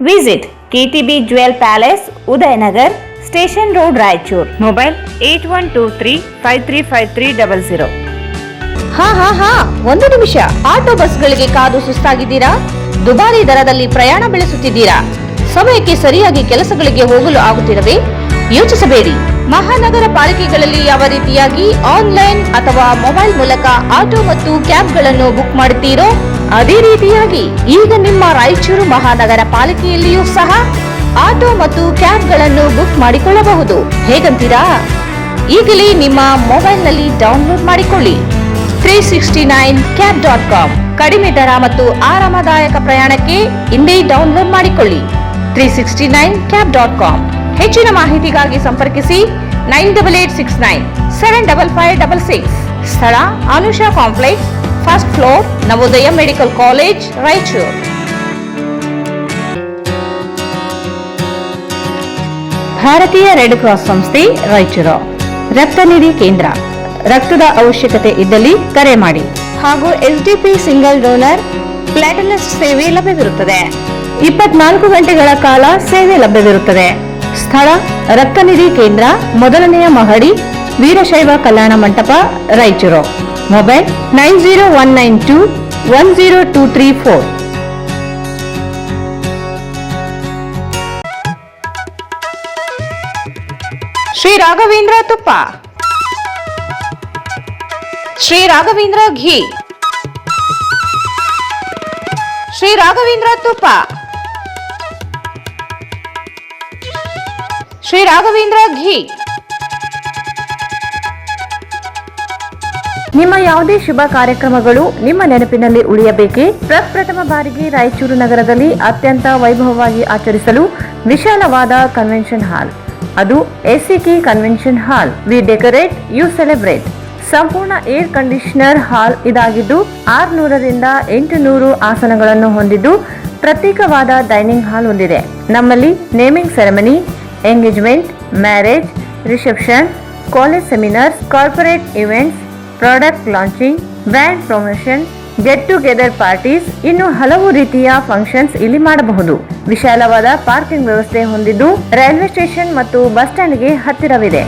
S2: Visit KTB Jewel Palace, Udayanagar, Station Road, Raichur. Mobile 8123535300.
S3: ಹಾ ಒಂದು ನಿಮಿಷ. ಆಟೋ ಬಸ್ಗಳಿಗೆ ಕಾದು ಸುಸ್ತಾಗಿದ್ದೀರಾ? ದುಬಾರಿ ದರದಲ್ಲಿ ಪ್ರಯಾಣ ಬೆಳೆಸುತ್ತಿದ್ದೀರಾ? ಸಮಯಕ್ಕೆ ಸರಿಯಾಗಿ ಕೆಲಸಗಳಿಗೆ ಹೋಗಲು ಆಗುತ್ತಿರವೇ? ಯೋಚಿಸಬೇಡಿ. ಮಹಾನಗರ ಪಾಲಿಕೆಗಳಲ್ಲಿ ಯಾವ ರೀತಿಯಾಗಿ ಆನ್ಲೈನ್ ಅಥವಾ ಮೊಬೈಲ್ ಮೂಲಕ ಆಟೋ ಮತ್ತು ಕ್ಯಾಬ್ಗಳನ್ನು ಬುಕ್ ಮಾಡುತ್ತೀರೋ ಅದೇ ರೀತಿಯಾಗಿ ಈಗ ನಿಮ್ಮ ರಾಯಚೂರು ಮಹಾನಗರ ಪಾಲಿಕೆಯಲ್ಲಿಯೂ ಸಹ ಆಟೋ ಮತ್ತು ಕ್ಯಾಬ್ಗಳನ್ನು ಬುಕ್ ಮಾಡಿಕೊಳ್ಳಬಹುದು. ಹೇಗಂತೀರಾ? ಈಗಲೇ ನಿಮ್ಮ ಮೊಬೈಲ್ನಲ್ಲಿ ಡೌನ್ಲೋಡ್ ಮಾಡಿಕೊಳ್ಳಿ 369cab.com. ಕಡಿಮೆ ದರ ಮತ್ತು ಆರಾಮದಾಯಕ ಪ್ರಯಾಣಕ್ಕೆ ಇಂದೇ ಡೌನ್ಲೋಡ್ ಮಾಡಿಕೊಳ್ಳಿ 369cab.com. ಹೆಚ್ಚಿನ ಮಾಹಿತಿಗಾಗಿ ಸಂಪರ್ಕಿಸಿ 9886975566. ಸ್ಥಳ Anusha complex, first floor, Navodaya medical college, Raichur. Bharatiya red cross ಸಂಸ್ಥೆ, ರಾಯಚೂರು. ರಕ್ತ ನಿಧಿ ಕೇಂದ್ರ. ರಕ್ತದ ಅವಶ್ಯಕತೆ ಇದ್ದಲ್ಲಿ ಕರೆ ಮಾಡಿ. ಹಾಗೂ SDP ಸಿಂಗಲ್ ಡೋನರ್ ಪ್ಲಾಟಿನಸ್ ಸೇವೆ ಲಭ್ಯವಿರುತ್ತದೆ. 24 ಗಂಟೆಗಳ ಕಾಲ ಸೇವೆ ಲಭ್ಯವಿರುತ್ತದೆ. ಸ್ಥಳ ರಕ್ತನಿಧಿ ಕೇಂದ್ರ, ಮೊದಲನೆಯ ಮಹಡಿ, ವೀರಶೈವ ಕಲ್ಯಾಣ ಮಂಟಪ, ರಾಯಚೂರು. ಮೊಬೈಲ್ 9019210234. ಶ್ರೀ ರಾಘವೇಂದ್ರ ತುಪ್ಪ, ಶ್ರೀ ರಾಘವೇಂದ್ರ ಘೀ, ಶ್ರೀ ರಾಘವೇಂದ್ರ ತುಪ್ಪ, ಶ್ರೀ ರಾಘವೇಂದ್ರ ಘೀ. ನಿಮ್ಮ ಯಾವುದೇ ಶುಭ ಕಾರ್ಯಕ್ರಮಗಳು ನಿಮ್ಮ ನೆನಪಿನಲ್ಲಿ ಉಳಿಯಬೇಕೇ? ಪ್ರಪ್ರಥಮ ಬಾರಿಗೆ ರಾಯಚೂರು ನಗರದಲ್ಲಿ ಅತ್ಯಂತ ವೈಭವವಾಗಿ ಆಚರಿಸಲು ವಿಶಾಲವಾದ ಕನ್ವೆನ್ಷನ್ ಹಾಲ್, ಅದು SCK convention hall. We decorate, you celebrate. ಸಂಪೂರ್ಣ ಏರ್ ಕಂಡೀಷನರ್ ಹಾಲ್ ಇದಾಗಿದ್ದು 600ರಿಂದ 800 ಆಸನಗಳನ್ನು ಹೊಂದಿದ್ದು ಪ್ರತ್ಯೇಕವಾದ ಡೈನಿಂಗ್ ಹಾಲ್ ಹೊಂದಿದೆ. ನಮ್ಮಲ್ಲಿ naming ceremony, engagement, marriage, reception, college seminars, corporate events, product launching, brand promotion, get together parties, ಇನ್ನು ಹಲವು ರೀತಿಯ ಫಂಕ್ಷನ್ಸ್ ಇಲ್ಲಿ ಮಾಡಬಹುದು. ವಿಶಾಲವಾದ ಪಾರ್ಕಿಂಗ್ ವ್ಯವಸ್ಥೆ ಹೊಂದಿದ್ದು ರೈಲ್ವೆ ಸ್ಟೇಷನ್ ಮತ್ತು ಬಸ್ ಸ್ಟ್ಯಾಂಡ್ಗೆ ಹತ್ತಿರವಿದೆ.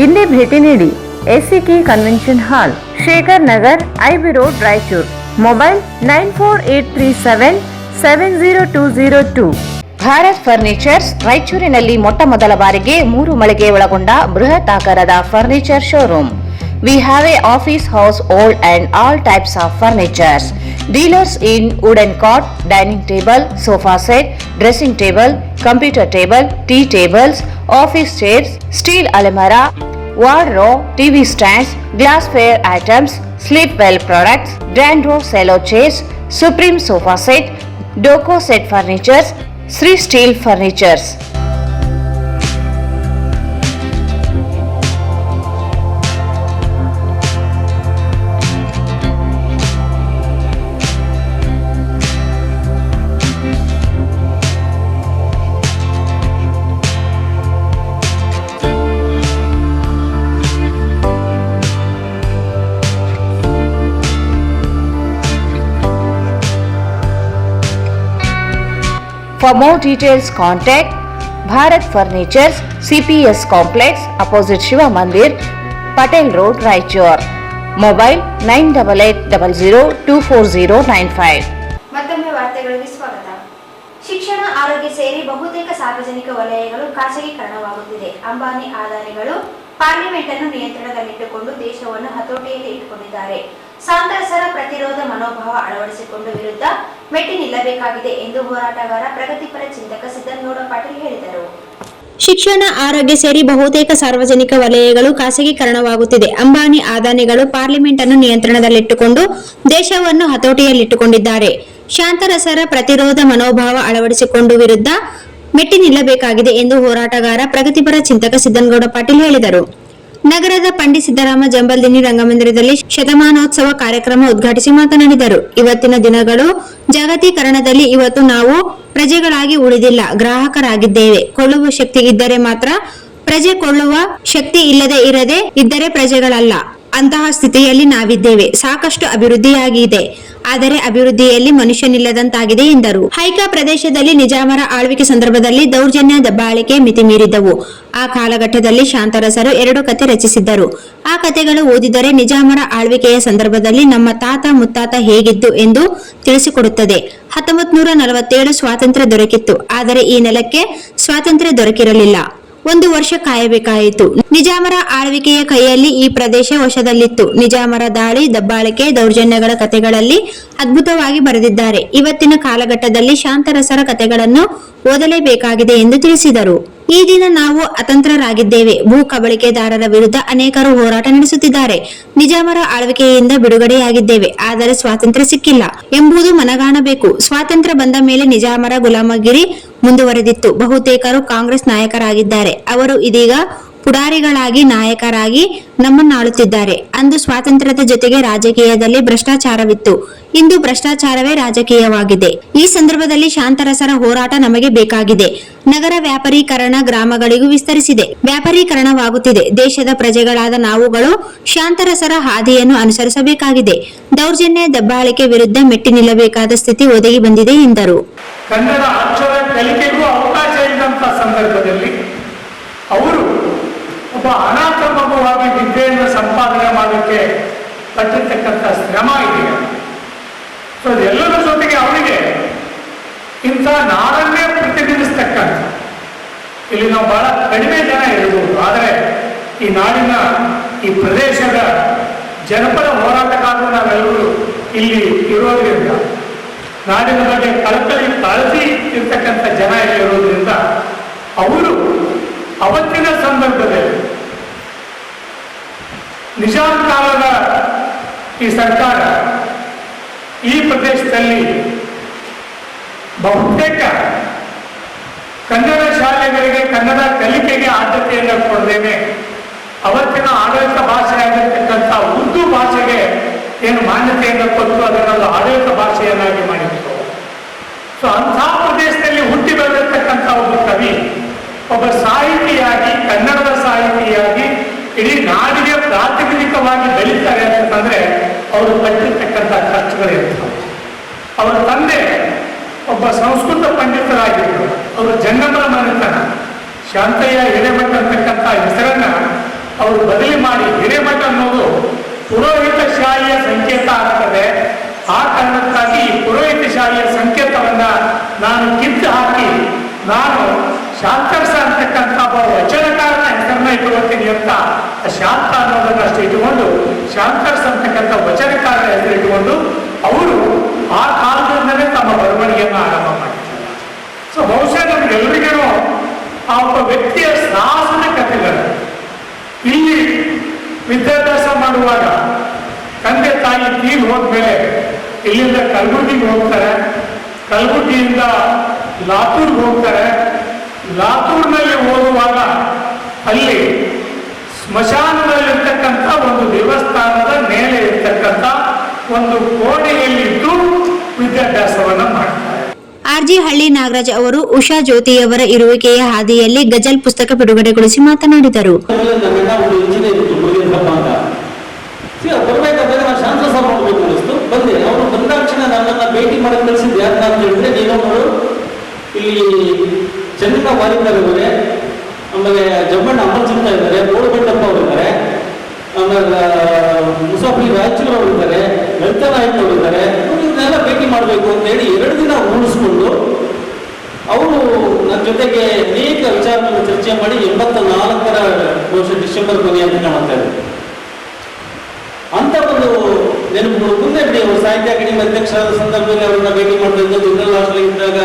S3: ಇಂದೇ ಭೇಟಿ ನೀಡಿ SCK ಕನ್ವೆನ್ಷನ್ ಹಾಲ್, Shekhar Nagar, IB road, Raichur. Mobile 9483770202. Bharat furnitures, ರಾಯಚೂರಿನಲ್ಲಿ ಮೊಟ್ಟ ಮೊದಲ ಬಾರಿಗೆ 3 ಮಳಿಗೆ ಒಳಗೊಂಡ ಬೃಹತ್ ಆಕಾರದ furniture showroom. We have a office house, old and all types of furnitures. Dealers in wooden cot, dining table, sofa set, dressing table, computer table, tea tables, office chairs, steel almirah, wardrobe, TV stands, glassware items, sleepwell products, Dandro cello chairs, Supreme sofa set, Doco set furnitures, Sri Steel furnitures. For more details, contact Bharat Furnitures, CPS Complex, opposite Shiva Mandir, Patel Road, Raichur. Mobile 9880024095.
S1: ಮತ್ತೊಮ್ಮೆ ವಾರ್ತೆಗಳಿಗೆ ಸ್ವಾಗತ. ಶಿಕ್ಷಣ, ಆರೋಗ್ಯ ಸೇರಿ ಬಹುತೇಕ ಸಾರ್ವಜನಿಕ ವಲಯಗಳು ಖಾಸಗೀಕರಣವಾಗುತ್ತಿದೆ. Ambani, ಅದಾನಿಗಳು parliament ಅನ್ನು ನಿಯಂತ್ರಣದಲ್ಲಿಟ್ಟುಕೊಂಡು ದೇಶವನ್ನು ಹತೋಟಿಯಲ್ಲಿ ಇಟ್ಟುಕೊಂಡಿದ್ದಾರೆ. ಸಾಂತ್ರಸರ ಪ್ರತಿರೋಧ ಮನೋಭಾವ ಅಳವಡಿಸಿಕೊಂಡು ವಿರುದ್ಧ ಮೆಟ್ಟಿ ನಿಲ್ಲಬೇಕಾಗಿದೆ ಎಂದು ಹೋರಾಟಗಾರ, ಪ್ರಗತಿಪರ ಚಿಂತಕ ಸಿದ್ದನಗೌಡ ಪಾಟೀಲ್ ಹೇಳಿದರು.
S4: ಶಿಕ್ಷಣ, ಆರೋಗ್ಯ ಸೇರಿ ಬಹುತೇಕ ಸಾರ್ವಜನಿಕ ವಲಯಗಳು ಖಾಸಗೀಕರಣವಾಗುತ್ತಿದೆ. ಅಂಬಾನಿ, ಅದಾನಿಗಳು ಪಾರ್ಲಿಮೆಂಟ್ ಅನ್ನು ನಿಯಂತ್ರಣದಲ್ಲಿಟ್ಟುಕೊಂಡು ದೇಶವನ್ನು ಹತೋಟಿಯಲ್ಲಿಟ್ಟುಕೊಂಡಿದ್ದಾರೆ. ಶಾಂತರಸರ ಪ್ರತಿರೋಧ ಮನೋಭಾವ ಅಳವಡಿಸಿಕೊಂಡು ವಿರುದ್ಧ ಮೆಟ್ಟಿ ನಿಲ್ಲಬೇಕಾಗಿದೆ ಎಂದು ಹೋರಾಟಗಾರ ಪ್ರಗತಿಪರ ಚಿಂತಕ ಸಿದ್ದನಗೌಡ ಪಾಟೀಲ್ ಹೇಳಿದರು. ನಗರದ ಪಂಡಿತ್ ಸಿದ್ದರಾಮ ಜಂಬಲ್ದಿನ್ನಿ ರಂಗಮಂದಿರದಲ್ಲಿ ಶತಮಾನೋತ್ಸವ ಕಾರ್ಯಕ್ರಮ ಉದ್ಘಾಟಿಸಿ ಮಾತನಾಡಿದರು. ಇವತ್ತಿನ ದಿನಗಳು ಜಾಗತೀಕರಣದಲ್ಲಿ ಇವತ್ತು ನಾವು ಪ್ರಜೆಗಳಾಗಿ ಉಳಿದಿಲ್ಲ, ಗ್ರಾಹಕರಾಗಿದ್ದೇವೆ. ಕೊಳ್ಳುವ ಶಕ್ತಿ ಇದ್ದರೆ ಮಾತ್ರ ಪ್ರಜೆ, ಕೊಳ್ಳುವ ಶಕ್ತಿ ಇರದೆ ಇದ್ದರೆ ಪ್ರಜೆಗಳಲ್ಲ. ಅಂತಹ ಸ್ಥಿತಿಯಲ್ಲಿ ನಾವಿದ್ದೇವೆ. ಸಾಕಷ್ಟು ಅಭಿವೃದ್ಧಿಯಾಗಿದೆ, ಆದರೆ ಅಭಿವೃದ್ಧಿಯಲ್ಲಿ ಮನುಷ್ಯನಿಲ್ಲದಂತಾಗಿದೆ ಎಂದರು. ಹೈಕಾ ಪ್ರದೇಶದಲ್ಲಿ ನಿಜಾಮರ ಆಳ್ವಿಕೆ ಸಂದರ್ಭದಲ್ಲಿ ದೌರ್ಜನ್ಯ, ದಬ್ಬಾಳಿಕೆ ಮಿತಿ ಮೀರಿದ್ದವು. ಆ ಕಾಲಘಟ್ಟದಲ್ಲಿ ಶಾಂತರಸರು 2 ಕತೆ ರಚಿಸಿದ್ದರು. ಆ ಕತೆಗಳು ಓದಿದರೆ ನಿಜಾಮರ ಆಳ್ವಿಕೆಯ ಸಂದರ್ಭದಲ್ಲಿ ನಮ್ಮ ತಾತ ಮುತ್ತಾತ ಹೇಗಿದ್ದು ಎಂದು ತಿಳಿಸಿಕೊಡುತ್ತದೆ. 1947 ಸ್ವಾತಂತ್ರ್ಯ ದೊರಕಿತ್ತು, ಆದರೆ ಈ ನೆಲಕ್ಕೆ ಸ್ವಾತಂತ್ರ್ಯ ದೊರಕಿರಲಿಲ್ಲ. 1 ವರ್ಷ ಕಾಯಬೇಕಾಯಿತು. ನಿಜಾಮರ ಆಳ್ವಿಕೆಯ ಕೈಯಲ್ಲಿ ಈ ಪ್ರದೇಶ ವಶದಲ್ಲಿತ್ತು. ನಿಜಾಮರ ದಾಳಿ, ದಬ್ಬಾಳಿಕೆ, ದೌರ್ಜನ್ಯಗಳ ಕಥೆಗಳಲ್ಲಿ ಅದ್ಭುತವಾಗಿ ಬರೆದಿದ್ದಾರೆ. ಇವತ್ತಿನ ಕಾಲಘಟ್ಟದಲ್ಲಿ ಶಾಂತರಸರ ಕಥೆಗಳನ್ನು ಓದಲೇಬೇಕಾಗಿದೆ ಎಂದು ತಿಳಿಸಿದರು. ಈ ದಿನ ನಾವು ಅತಂತ್ರರಾಗಿದ್ದೇವೆ. ಭೂ ಕಬಳಿಕೆದಾರರ ವಿರುದ್ಧ ಅನೇಕರು ಹೋರಾಟ ನಡೆಸುತ್ತಿದ್ದಾರೆ. ನಿಜಾಮರ ಆಳ್ವಿಕೆಯಿಂದ ಬಿಡುಗಡೆಯಾಗಿದ್ದೇವೆ, ಆದರೆ ಸ್ವಾತಂತ್ರ್ಯ ಸಿಕ್ಕಿಲ್ಲ ಎಂಬುದು ಮನಗಾಣಬೇಕು. ಸ್ವಾತಂತ್ರ್ಯ ಬಂದ ಮೇಲೆ ನಿಜಾಮರ ಗುಲಾಮಗಿರಿ ಮುಂದುವರೆದಿತ್ತು. ಬಹುತೇಕರು ಕಾಂಗ್ರೆಸ್ ನಾಯಕರಾಗಿದ್ದಾರೆ. ಅವರು ಇದೀಗ ಪುಡಾರಿಗಳಾಗಿ, ನಾಯಕರಾಗಿ ನಮ್ಮನ್ನಾಳುತ್ತಿದ್ದಾರೆ. ಅಂದು ಸ್ವಾತಂತ್ರ್ಯದ ಜೊತೆಗೆ ರಾಜಕೀಯದಲ್ಲಿ ಭ್ರಷ್ಟಾಚಾರವಿತ್ತು. ಇಂದು ಭ್ರಷ್ಟಾಚಾರವೇ ರಾಜಕೀಯವಾಗಿದೆ. ಈ ಸಂದರ್ಭದಲ್ಲಿ ಶಾಂತರಸರ ಹೋರಾಟ ನಮಗೆ ಬೇಕಾಗಿದೆ. ನಗರ ವ್ಯಾಪಾರೀಕರಣ ಗ್ರಾಮಗಳಿಗೂ ವಿಸ್ತರಿಸಿದೆ. ವ್ಯಾಪಾರೀಕರಣವಾಗುತ್ತಿದೆ. ದೇಶದ ಪ್ರಜೆಗಳಾದ ನಾವುಗಳು ಶಾಂತರಸರ ಹಾದಿಯನ್ನು ಅನುಸರಿಸಬೇಕಾಗಿದೆ. ದೌರ್ಜನ್ಯ, ದಬ್ಬಾಳಿಕೆ ವಿರುದ್ಧ ಮೆಟ್ಟಿ ನಿಲ್ಲಬೇಕಾದ ಸ್ಥಿತಿ ಒದಗಿ ಬಂದಿದೆ ಎಂದರು.
S5: ಕನ್ನಡ ಅಕ್ಷರ ಕಲಿಕೆಗೂ ಅವಕಾಶ ಇದ್ದಂಥ ಸಂದರ್ಭದಲ್ಲಿ ಅವರು ಒಬ್ಬ ಅನಾಥ ಮಗುವಾಗಿ ವಿದ್ಯೆಯನ್ನು ಸಂಪಾದನೆ ಮಾಡೋಕ್ಕೆ ಪಟ್ಟಿರ್ತಕ್ಕಂಥ ಶ್ರಮ ಇದೆ. ಸೊ ಅದೆಲ್ಲರ ಜೊತೆಗೆ ಅವರಿಗೆ ಇಂಥ ನಾಡನ್ನೇ ಪ್ರತಿನಿಧಿಸ್ತಕ್ಕಂಥ, ಇಲ್ಲಿ ನಾವು ಬಹಳ ಕಡಿಮೆ ಜನ ಇರಬಹುದು, ಆದರೆ ಈ ನಾಡಿನ ಈ ಪ್ರದೇಶದ ಜನಪದ ಹೋರಾಟಗಾರರು ನಾವೆಲ್ಲರೂ ಇಲ್ಲಿ ಇರೋದ್ರಿಂದ, ನಾಡಿನ ಬಗ್ಗೆ ಕಾಳಜಿ ಇರ್ತಕ್ಕಂಥ ಜನ ಇರೋದ್ರಿಂದ ಅವರು ಅವತ್ತಿನ ಸಂದರ್ಭದಲ್ಲಿ ನಿಜಾಂ ಕಾಲದ ಈ ಸರ್ಕಾರ ಈ ಪ್ರದೇಶದಲ್ಲಿ ಬಹುತೇಕ ಕನ್ನಡ ಶಾಲೆಗಳಿಗೆ, ಕನ್ನಡ ಕಲಿಕೆಗೆ ಆದ್ಯತೆಯನ್ನು ಕೊಡದೇನೆ ಅವತ್ತಿನ ಆಡಳಿತ ಭಾಷೆಯಾಗಿರ್ತಕ್ಕಂಥ ಉರ್ದು ಭಾಷೆಗೆ ಏನು ಮಾನ್ಯತೆಯನ್ನು ಕೊಟ್ಟು ಅದನ್ನು ಆಡಳಿತ ಭಾಷೆಯನ್ನಾಗಿ ಮಾಡಿತ್ತು. ಸೊ ಅಂಥ ಪ್ರದೇಶದಲ್ಲಿ ಹುಟ್ಟಿ ಬೆಳೆದಿರ್ತಕ್ಕಂಥ ಒಬ್ಬ ಕವಿ, ಒಬ್ಬ ಸಾಹಿತಿಯಾಗಿ, ಕನ್ನಡದ ಸಾಹಿತಿಯಾಗಿ ಇಡೀ ನಾಡಿಗೆ ಪ್ರಾತಿನಿಧಿಕವಾಗಿ ಬೆಳೀತಾರೆ ಅಂತಂದ್ರೆ ಅವರು ಪಟ್ಟಿರ್ತಕ್ಕಂಥ ಖರ್ಚುಗಳಿರ್ತವೆ. ಅವರ ತಂದೆ ಒಬ್ಬ ಸಂಸ್ಕೃತ ಪಂಡಿತರಾಗಿದ್ದರು. ಅವರು ಜಂಗಮರ ಮನೆತನ, ಶಾಂತಯ್ಯ ಹಿರೇಮಠ ಅಂತಕ್ಕಂಥ ಹೆಸರನ್ನ ಅವರು ಬದಲಿ ಮಾಡಿ, ಹಿರೇಮಠ ಅನ್ನೋದು ಪುರೋಹಿತ ಶಾಹಿಯ ಸಂಕೇತ ಆಗ್ತದೆ. ಆ ಕಾರಣಕ್ಕಾಗಿ ಈ ಪುರೋಹಿತ ಶಾಹಿಯ ಸಂಕೇತವನ್ನ ನಾನು ಕಿತ್ತು ಹಾಕಿ ನಾನು ಶಾಂತರಸ ಅಂತಕ್ಕಂಥ ಒಬ್ಬ ವಚನಕಾರನ ಹೆಸರನ್ನ ಇಟ್ಕೊಳ್ತೀನಿ ಅಂತ ಶಾಂತ ಅನ್ನೋದನ್ನ ಅಷ್ಟು ಇಟ್ಟುಕೊಂಡು ಶಾಂತರಸ ಅಂತಕ್ಕಂಥ ವಚನಕಾರನ ಹೆಸರು ಇಟ್ಟುಕೊಂಡು ಅವರು ಆ ಕಾಲದಿಂದಲೇ ತಮ್ಮ ಬರವಣಿಗೆಯನ್ನು ಆರಂಭ ಮಾಡಿದ್ದಾರೆ. ಸೊ ಬಹುಶಃ ನಮ್ಗೆಲ್ಲರಿಗೂ ಆ ಒಬ್ಬ ವ್ಯಕ್ತಿಯ ಸಾಹಸದ ಕಥೆಗಳು ಇಲ್ಲಿ ವಿದ್ಯಾಭ್ಯಾಸ ಮಾಡುವಾಗ ತಂದೆ ತಾಯಿ ತೀರಿ ಹೋದ್ಮೇಲೆ ಇಲ್ಲಿಂದ ಕಲಬುರ್ಗಿಗೆ ಹೋಗ್ತಾರೆ, ಕಲಬುರ್ಗಿಯಿಂದ ಲಾತೂರ್ಗೆ ಹೋಗ್ತಾರೆ. ಲಾತೂರ್ನಲ್ಲಿ ಓದುವಾಗ ಅಲ್ಲಿ ಸ್ಮಶಾನದಲ್ಲಿರ್ತಕ್ಕಂಥ ಒಂದು ದೇವಸ್ಥಾನದ ಮೇಲೆ ಇರ್ತಕ್ಕಂಥ ಒಂದು ಕೋಣೆಯಲ್ಲಿದ್ದು ವಿದ್ಯಾಭ್ಯಾಸವನ್ನ ಮಾಡ್ತಾರೆ.
S4: ಆರ್ಜಿ ಹಳ್ಳಿ ನಾಗರಾಜ್ ಅವರು ಉಷಾ ಜ್ಯೋತಿಯವರ ಇರುವಿಕೆಯ ಹಾದಿಯಲ್ಲಿ ಗಜಲ್ ಪುಸ್ತಕ ಬಿಡುಗಡೆಗೊಳಿಸಿ ಮಾತನಾಡಿದರು.
S6: ಬರಬೇಕಾದ್ರೆ ನಾನು ಶಾಂತ ಸಭೆ ಮಾಡಬೇಕು ಅನಿಸ್ತು, ಬಂದೆ. ಅವರು ಬಂದಾಕ್ಷಣ ನನ್ನನ್ನು ಭೇಟಿ ಮಾಡಕ್ಕೆ ಕಳಿಸಿದ್ದು ಯಾಕೆ ಅಂತ ಹೇಳಿದ್ರೆ, ನೀನೊಬ್ಬರು ಇಲ್ಲಿ ಚಂದ್ರಿಕ ವಾಲಿದಾರ್ ಇದ್ದಾರೆ, ಆಮೇಲೆ ಜಮ್ಮಣ್ಣ ಅಮರ್ಜಿಂತ ಇದ್ದಾರೆ, ಬೋಳುಬೆಟ್ಟಪ್ಪ ಅವರು ಇದ್ದಾರೆ, ಆಮೇಲೆ ಮುಸಾಫಿ ರಾಯಚೂರು ಅವರು ಇದ್ದಾರೆ, ಲಲಿತಾ ನಾಯಕ್ ಅವರು ಇದ್ದಾರೆ, ಇವನ್ನೆಲ್ಲ ಭೇಟಿ ಮಾಡಬೇಕು ಅಂತ ಹೇಳಿ 2 ದಿನ ಉಳಿಸ್ಕೊಂಡು ಅವರು ನನ್ನ ಜೊತೆಗೆ ಅನೇಕ ವಿಚಾರಗಳನ್ನು ಚರ್ಚೆ ಮಾಡಿ 84ರ ಬಹುಶಃ ಡಿಸೆಂಬರ್ ಕೊನೆಯ ದಿನ ಮಾಡ್ತಾ ಇದ್ದಾರೆ. ಅಂತ ಒಂದು ನೆನಪುಗಳು ಮುಂದೆ ಬಿಡಿ. ಅವರು ಸಾಹಿತ್ಯ ಅಕಾಡೆಮಿ ಅಧ್ಯಕ್ಷರಾದ ಸಂದರ್ಭದಲ್ಲಿ ಅವರನ್ನ ಭೇಟಿ ಮಾಡ್ತಾ ಇದ್ದು, ಜನರಲ್ ಹಾಸ್ಟೆಲ್ ಇದ್ದಾಗ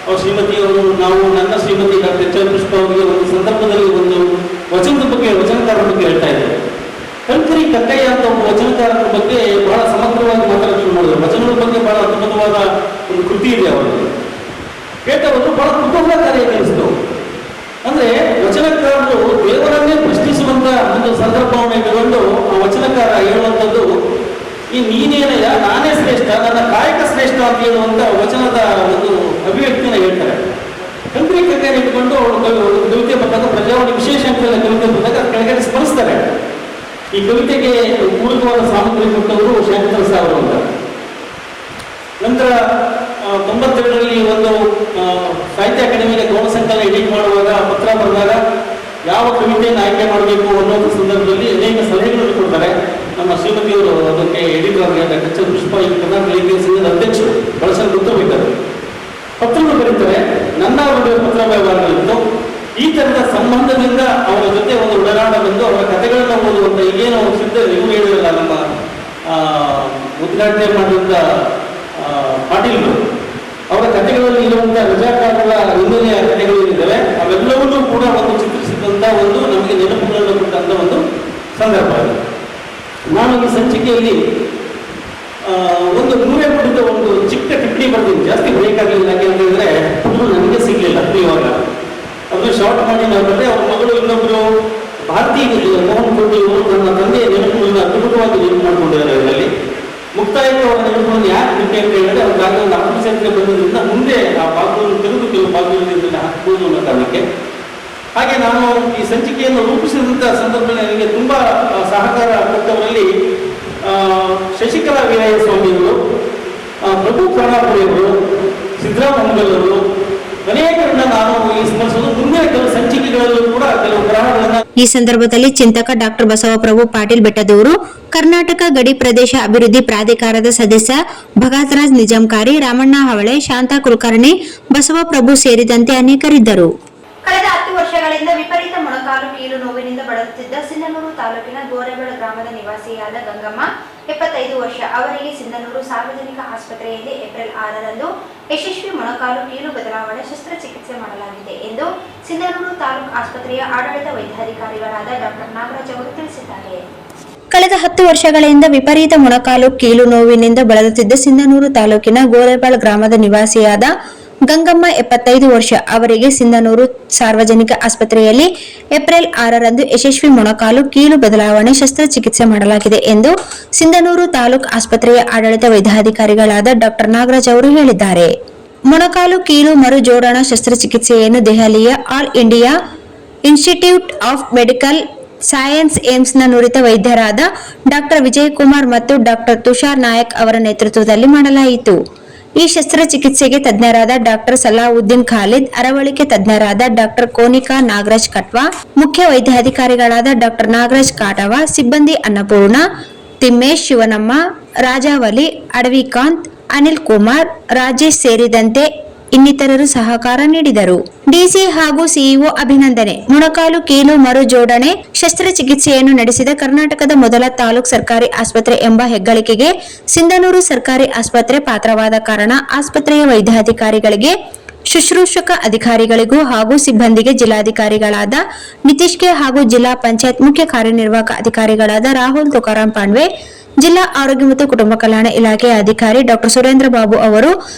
S6: ಅವ್ರ ಶ್ರೀಮತಿಯವರು, ನಾವು ನನ್ನ Shrimati doctor H L Krishna ಅವರಿಗೆ ಒಂದು ಸಂದರ್ಭದಲ್ಲಿ ಒಂದು ವಚನದ ಬಗ್ಗೆ, ವಚನಕಾರರ ಬಗ್ಗೆ ಹೇಳ್ತಾ ಇದ್ದಾರೆ. ಕಲ್ಕರಿ ಕಕ್ಕಯ್ಯ ಅಂತ ಒಬ್ಬ ವಚನಕಾರರ ಬಗ್ಗೆ ಬಹಳ ಸಮಗ್ರವಾಗಿ ಮಾತಾಡಲು ಶುರು ಮಾಡಿದ್ರು. ವಚನಗಳ ಬಗ್ಗೆ ಬಹಳ ಅದ್ಭುತವಾದ ಒಂದು ಕೃತಿ ಇದೆ ಅವರಿಗೆ. ಕೇಳ್ತಾ ಹೋದ್ರು ಬಹಳ ಕುತೂಹಲಕಾರಿ ಅನಿಸ್ತು. ಅಂದ್ರೆ ವಚನಕಾರರು ದೇವರನ್ನೇ ಪ್ರಶ್ನಿಸುವಂತ ಒಂದು ಸಂದರ್ಭವನ್ನು ಇಟ್ಟುಕೊಂಡು ಆ ವಚನಕಾರ ಹೇಳುವಂಥದ್ದು, ಈ ನೀನೇನಯ್ಯ ನಾನೇ ಶ್ರೇಷ್ಠ, ನನ್ನ ಕಾಯಕ ಶ್ರೇಷ್ಠ ಅಂತ ಹೇಳುವಂತ ವಚನದ ಒಂದು ಅಭಿವ್ಯಕ್ತಿನ ಹೇಳ್ತಾರೆ. ಕಂತ್ರಿ ಕಗ್ಗನ್ನು ಇಟ್ಟುಕೊಂಡು ಅವರು ಕವಿತೆ ಬಂದಾಗ ಪ್ರಜಾವಾಣಿ ವಿಶೇಷ ಅಂಕದ ಕವಿತೆ ಬಂದಾಗ ಕೆಳಗಡೆ ಸ್ಮರಿಸ್ತಾರೆ. ಈ ಕವಿತೆಗೆ ಪೂರಕವಾದ ಸಾಮಗ್ರಿ ಕೊಟ್ಟವರು ಶಂಕರ ಸಾವರು ಅಂತ. ನಂತರ 92ರಲ್ಲಿ ಒಂದು ಸಾಹಿತ್ಯ ಅಕಾಡೆಮಿಗೆ ಗೌಣ ಸಂಕಲನ ಎಡಿಟ್ ಮಾಡುವಾಗ ಪತ್ರ ಬರೆದಾಗ ಯಾವ ಕವಿತೆಯನ್ನು ಆಯ್ಕೆ ಮಾಡಬೇಕು ಅನ್ನೋ ಸಂದರ್ಭದಲ್ಲಿ ಅನೇಕ ಸಲಹೆಗಳನ್ನು ಕೊಡ್ತಾರೆ. ನಮ್ಮ ಶ್ರೀಮತಿಯವರು ಅದಕ್ಕೆ ಎಡಿಟರ್ ಆಗಿ ಕಚ್ಚ ಪುಷ್ಪ ಈ ಕರ್ನಾಟಕ ಲೇಖಕ ಸಂಘದ ಅಧ್ಯಕ್ಷರು ಬಳಸಲು ಗೊತ್ತಿರ್ಬೇಕಾದ್ರೆ ಪತ್ರಗಳು ಬರೀತಾರೆ. ನನ್ನ ಪತ್ರ ವ್ಯವಹಾರಗಳಿತ್ತು. ಈ ತರದ ಸಂಬಂಧದಿಂದ ಅವರ ಜೊತೆ ಒಂದು ಒಡನಾಟ ಬಂದು ಅವರ ಕಥೆಗಳನ್ನು ಓದುವಂತ ಈಗೇನು ಸಿದ್ಧ ನೀವು ಹೇಳಿರಲ್ಲ, ನಮ್ಮ ಉದ್ಘಾಟನೆ ಮಾಡಿದಂತ ಪಾಟೀಲ್ರು ಅವರ ಕಥೆಗಳಲ್ಲಿ ಇರುವಂತಹ ರಜಾಕಾರರ ಹಿನ್ನೆಲೆಯ ಕಥೆಗಳು ಏನಿದ್ದಾವೆ ಅವೆಲ್ಲವನ್ನೂ ಕೂಡ ಒಂದು ಚಿತ್ರಿಸಿದಂತ ಒಂದು ನಮಗೆ ನೆನಪುಗಳನ್ನು ಕೊಟ್ಟಂತ ಒಂದು ಸಂದರ್ಭ. ನಾನು ಈ ಸಂಚಿಕೆಯಲ್ಲಿ ಒಂದು 100 ಪುಟದ ಒಂದು ಚಿಕ್ಕ ಟಿಪ್ಪಣಿ ಬರ್ತೀನಿ. ಜಾಸ್ತಿ ಬೇಕಾಗಲಿಲ್ಲ, ಯಾಕೆಂತಂದ್ರೆ ನನಗೆ ಸಿಗ್ಲಿಲ್ಲ ಇವಾಗ. ಅದನ್ನು ಶಾರ್ಟ್ ಮಾಡಿ ನಾವು ಬಂದರೆ ಅವ್ರ ಮಗಳು ಇನ್ನೊಬ್ರು ಭಾರತೀಯ ಮೋಹನ್ ಕೋಟಿ ಅವರು ನನ್ನ ತಂದೆಯ ನೆನಪುಗಳನ್ನ ಅದ್ಭುತವಾಗಿ ನೆನಪು ಮಾಡಿಕೊಂಡಿದ್ದಾರೆ. ಅದರಲ್ಲಿ ಮುಕ್ತಾಯಕ್ಕೆ ಅವರ ನೆನಪುಗಳನ್ನು ಯಾಕೆ ಬಿಟ್ಟೆ ಅಂತ ಹೇಳಿದ್ರೆ ಅವ್ರಿಗಾಗಲೇ ಒಂದು ಆತ್ಮಚರಿತ್ರೆ ಬಂದಿದ್ದರಿಂದ ಮುಂದೆ ಆ ಭಾಗವನ್ನು ತೆಗೆದು ಕೆಲವು ಭಾಗಗಳಲ್ಲಿ ಹಾಕಬಹುದು ಅನ್ನೋ ಕಾರಣಕ್ಕೆ. ಹಾಗೆ ನಾನು ಈ ಸಂಚಿಕೆಯನ್ನು ರೂಪಿಸಿದಂಥ ಸಂದರ್ಭದಲ್ಲಿ ನನಗೆ ತುಂಬಾ ಸಹಕಾರ ಕೊಟ್ಟವರಲ್ಲಿ ಶಶಿಕಲಾ ವೀರಯ್ಯ ಸ್ವಾಮಿಯವರು, ಪ್ರಭು ಪ್ರಾಣಾಪುರಿಯವರು, ಸಿದ್ದರಾಮಯ್ಯವರು ಅನೇಕರನ್ನ ನಾನು ಈ ಸ್ಮರಿಸಲು ಮುಂದಿನ ಕೆಲವು ಸಂಚಿಕೆಗಳಲ್ಲೂ ಕೂಡ ಕೆಲವು ಬರಹಗಳನ್ನ.
S4: ಈ ಸಂದರ್ಭದಲ್ಲಿ ಚಿಂತಕ ಡಾಕ್ಟರ್ ಬಸವಪ್ರಭು ಪಾಟೀಲ್ ಬೆಟ್ಟದೂರು, ಕರ್ನಾಟಕ ಗಡಿ ಪ್ರದೇಶ ಅಭಿವೃದ್ಧಿ ಪ್ರಾಧಿಕಾರದ ಸದಸ್ಯ ಭಗತ್ರಾಜ್ ನಿಜಾಂಕಾರಿ, ರಾಮಣ್ಣ ಹವಳೆ, ಶಾಂತಾ ಕುಲಕರ್ಣಿ, ಬಸವಪ್ರಭು ಸೇರಿದಂತೆ ಅನೇಕರಿದ್ದರು.
S1: ಕಳೆದ 10 ವರ್ಷಗಳಿಂದ ವಿಪರೀತ ಮೊಣಕಾಲು ಕೀಲು ನೋವಿನಿಂದ ಬಳಲುತ್ತಿದ್ದ ಸಿಂಧನೂರು ತಾಲೂಕಿನ ಗೋರೆಬೆಳ ಗ್ರಾಮದ ನಿವಾಸಿಯಾದ ಗಂಗಮ್ಮ 75 ವರ್ಷ ಅವರಿಗೆ ಸಿಂಧನೂರು ಸಾರ್ವಜನಿಕ ಆಸ್ಪತ್ರೆಯಲ್ಲಿ ಏಪ್ರಿಲ್ 6ರಂದು ಯಶಸ್ವಿ ಮೊಣಕಾಲು ಕೀಲು ಬದಲಾವಣೆ ಶಸ್ತ್ರಚಿಕಿತ್ಸೆ ಮಾಡಲಾಗಿದೆ ಎಂದು ಸಿಂಧನೂರು ತಾಲೂಕು ಆಸ್ಪತ್ರೆಯ ಆಡಳಿತ ವೈದ್ಯಾಧಿಕಾರಿಗಳಾದ ಡಾಕ್ಟರ್ ನಾಗರಾಜ್ ಅವರು ತಿಳಿಸಿದ್ದಾರೆ.
S4: ಕಳೆದ 10 ವರ್ಷಗಳಿಂದ ವಿಪರೀತ ಮೊಣಕಾಲು ಕೀಲು ನೋವಿನಿಂದ ಬಳಲುತ್ತಿದ್ದ ಸಿಂಧನೂರು ತಾಲೂಕಿನ ಗೋರೆಬಾಳ ಗ್ರಾಮದ ನಿವಾಸಿಯಾದ ಗಂಗಮ್ಮ 75 ವರ್ಷ ಅವರಿಗೆ ಸಿಂಧನೂರು ಸಾರ್ವಜನಿಕ ಆಸ್ಪತ್ರೆಯಲ್ಲಿ ಏಪ್ರಿಲ್ 6ರಂದು ಯಶಸ್ವಿ ಮೊಣಕಾಲು ಕೀಲು ಬದಲಾವಣೆ ಶಸ್ತ್ರಚಿಕಿತ್ಸೆ ಮಾಡಲಾಗಿದೆ ಎಂದು ಸಿಂಧನೂರು ತಾಲೂಕು ಆಸ್ಪತ್ರೆಯ ಆಡಳಿತ ವೈದ್ಯಾಧಿಕಾರಿಗಳಾದ ಡಾಕ್ಟರ್ ನಾಗರಾಜ್ ಅವರು ಹೇಳಿದ್ದಾರೆ. ಮೊಣಕಾಲು ಕೀಲು ಮರು ಜೋಡಣಾ ಶಸ್ತ್ರಚಿಕಿತ್ಸೆಯನ್ನು ದೆಹಲಿಯ All India Institute of Medical Science ಏಮ್ಸ್ನ ನುರಿತ ವೈದ್ಯರಾದ ಡಾಕ್ಟರ್ ವಿಜಯಕುಮಾರ್ ಮತ್ತು ಡಾಕ್ಟರ್ ತುಷಾರ್ ನಾಯಕ್ ಅವರ ನೇತೃತ್ವದಲ್ಲಿ ಮಾಡಲಾಯಿತು. ಈ ಶಸ್ತ್ರಚಿಕಿತ್ಸೆಗೆ ತಜ್ಞರಾದ ಡಾಕ್ಟರ್ ಸಲಾವುದ್ದೀನ್ ಖಾಲಿದ್, ಅರವಳಿಕೆ ತಜ್ಞರಾದ ಡಾಕ್ಟರ್ ಕೋನಿಕಾ ನಾಗರಾಜ್ ಕಟ್ವಾ, ಮುಖ್ಯ ವೈದ್ಯಾಧಿಕಾರಿಗಳಾದ ಡಾಕ್ಟರ್ ನಾಗರಾಜ್ ಕಾಟವ, ಸಿಬ್ಬಂದಿ ಅನ್ನಪೂರ್ಣ, ತಿಮ್ಮೇಶ್, ಶಿವನಮ್ಮ, ರಾಜಾವಲಿ, ಅಡವಿಕಾಂತ್, ಅನಿಲ್ ಕುಮಾರ್, ರಾಜೇಶ್ ಸೇರಿದಂತೆ ಇನ್ನಿತರರು ಸಹಕಾರ ನೀಡಿದರು. ಡಿಸಿ ಹಾಗೂ ಸಿಇಒ ಅಭಿನಂದನೆ. ಮೊಣಕಾಲು ಕೀಲು ಮರು ಜೋಡಣೆ ಶಸ್ತ್ರಚಿಕಿತ್ಸೆಯನ್ನು ನಡೆಸಿದ ಕರ್ನಾಟಕದ ಮೊದಲ ತಾಲೂಕು ಸರ್ಕಾರಿ ಆಸ್ಪತ್ರೆ ಎಂಬ ಹೆಗ್ಗಳಿಕೆಗೆ ಸಿಂಧನೂರು ಸರ್ಕಾರಿ ಆಸ್ಪತ್ರೆ ಪಾತ್ರವಾದ ಕಾರಣ ಆಸ್ಪತ್ರೆಯ ವೈದ್ಯಾಧಿಕಾರಿಗಳಿಗೆ, ಶುಶ್ರೂಷಕ ಅಧಿಕಾರಿಗಳಿಗೂ ಹಾಗೂ ಸಿಬ್ಬಂದಿಗೆ ಜಿಲ್ಲಾಧಿಕಾರಿಗಳಾದ ನಿತೀಶ್ ಕೆ ಹಾಗೂ ಜಿಲ್ಲಾ ಪಂಚಾಯತ್ ಮುಖ್ಯ ಕಾರ್ಯನಿರ್ವಾಹಕ ಅಧಿಕಾರಿಗಳಾದ ರಾಹುಲ್ ತುಕಾರಾಂ ಪಾಂಡ್ವೆ, ಜಿಲ್ಲಾ ಆರೋಗ್ಯ ಮತ್ತು ಕುಟುಂಬ ಕಲ್ಯಾಣ ಇಲಾಖೆಯ ಅಧಿಕಾರಿ ಡಾಕ್ಟರ್ ಸುರೇಂದ್ರ ಬಾಬು ಅವರು,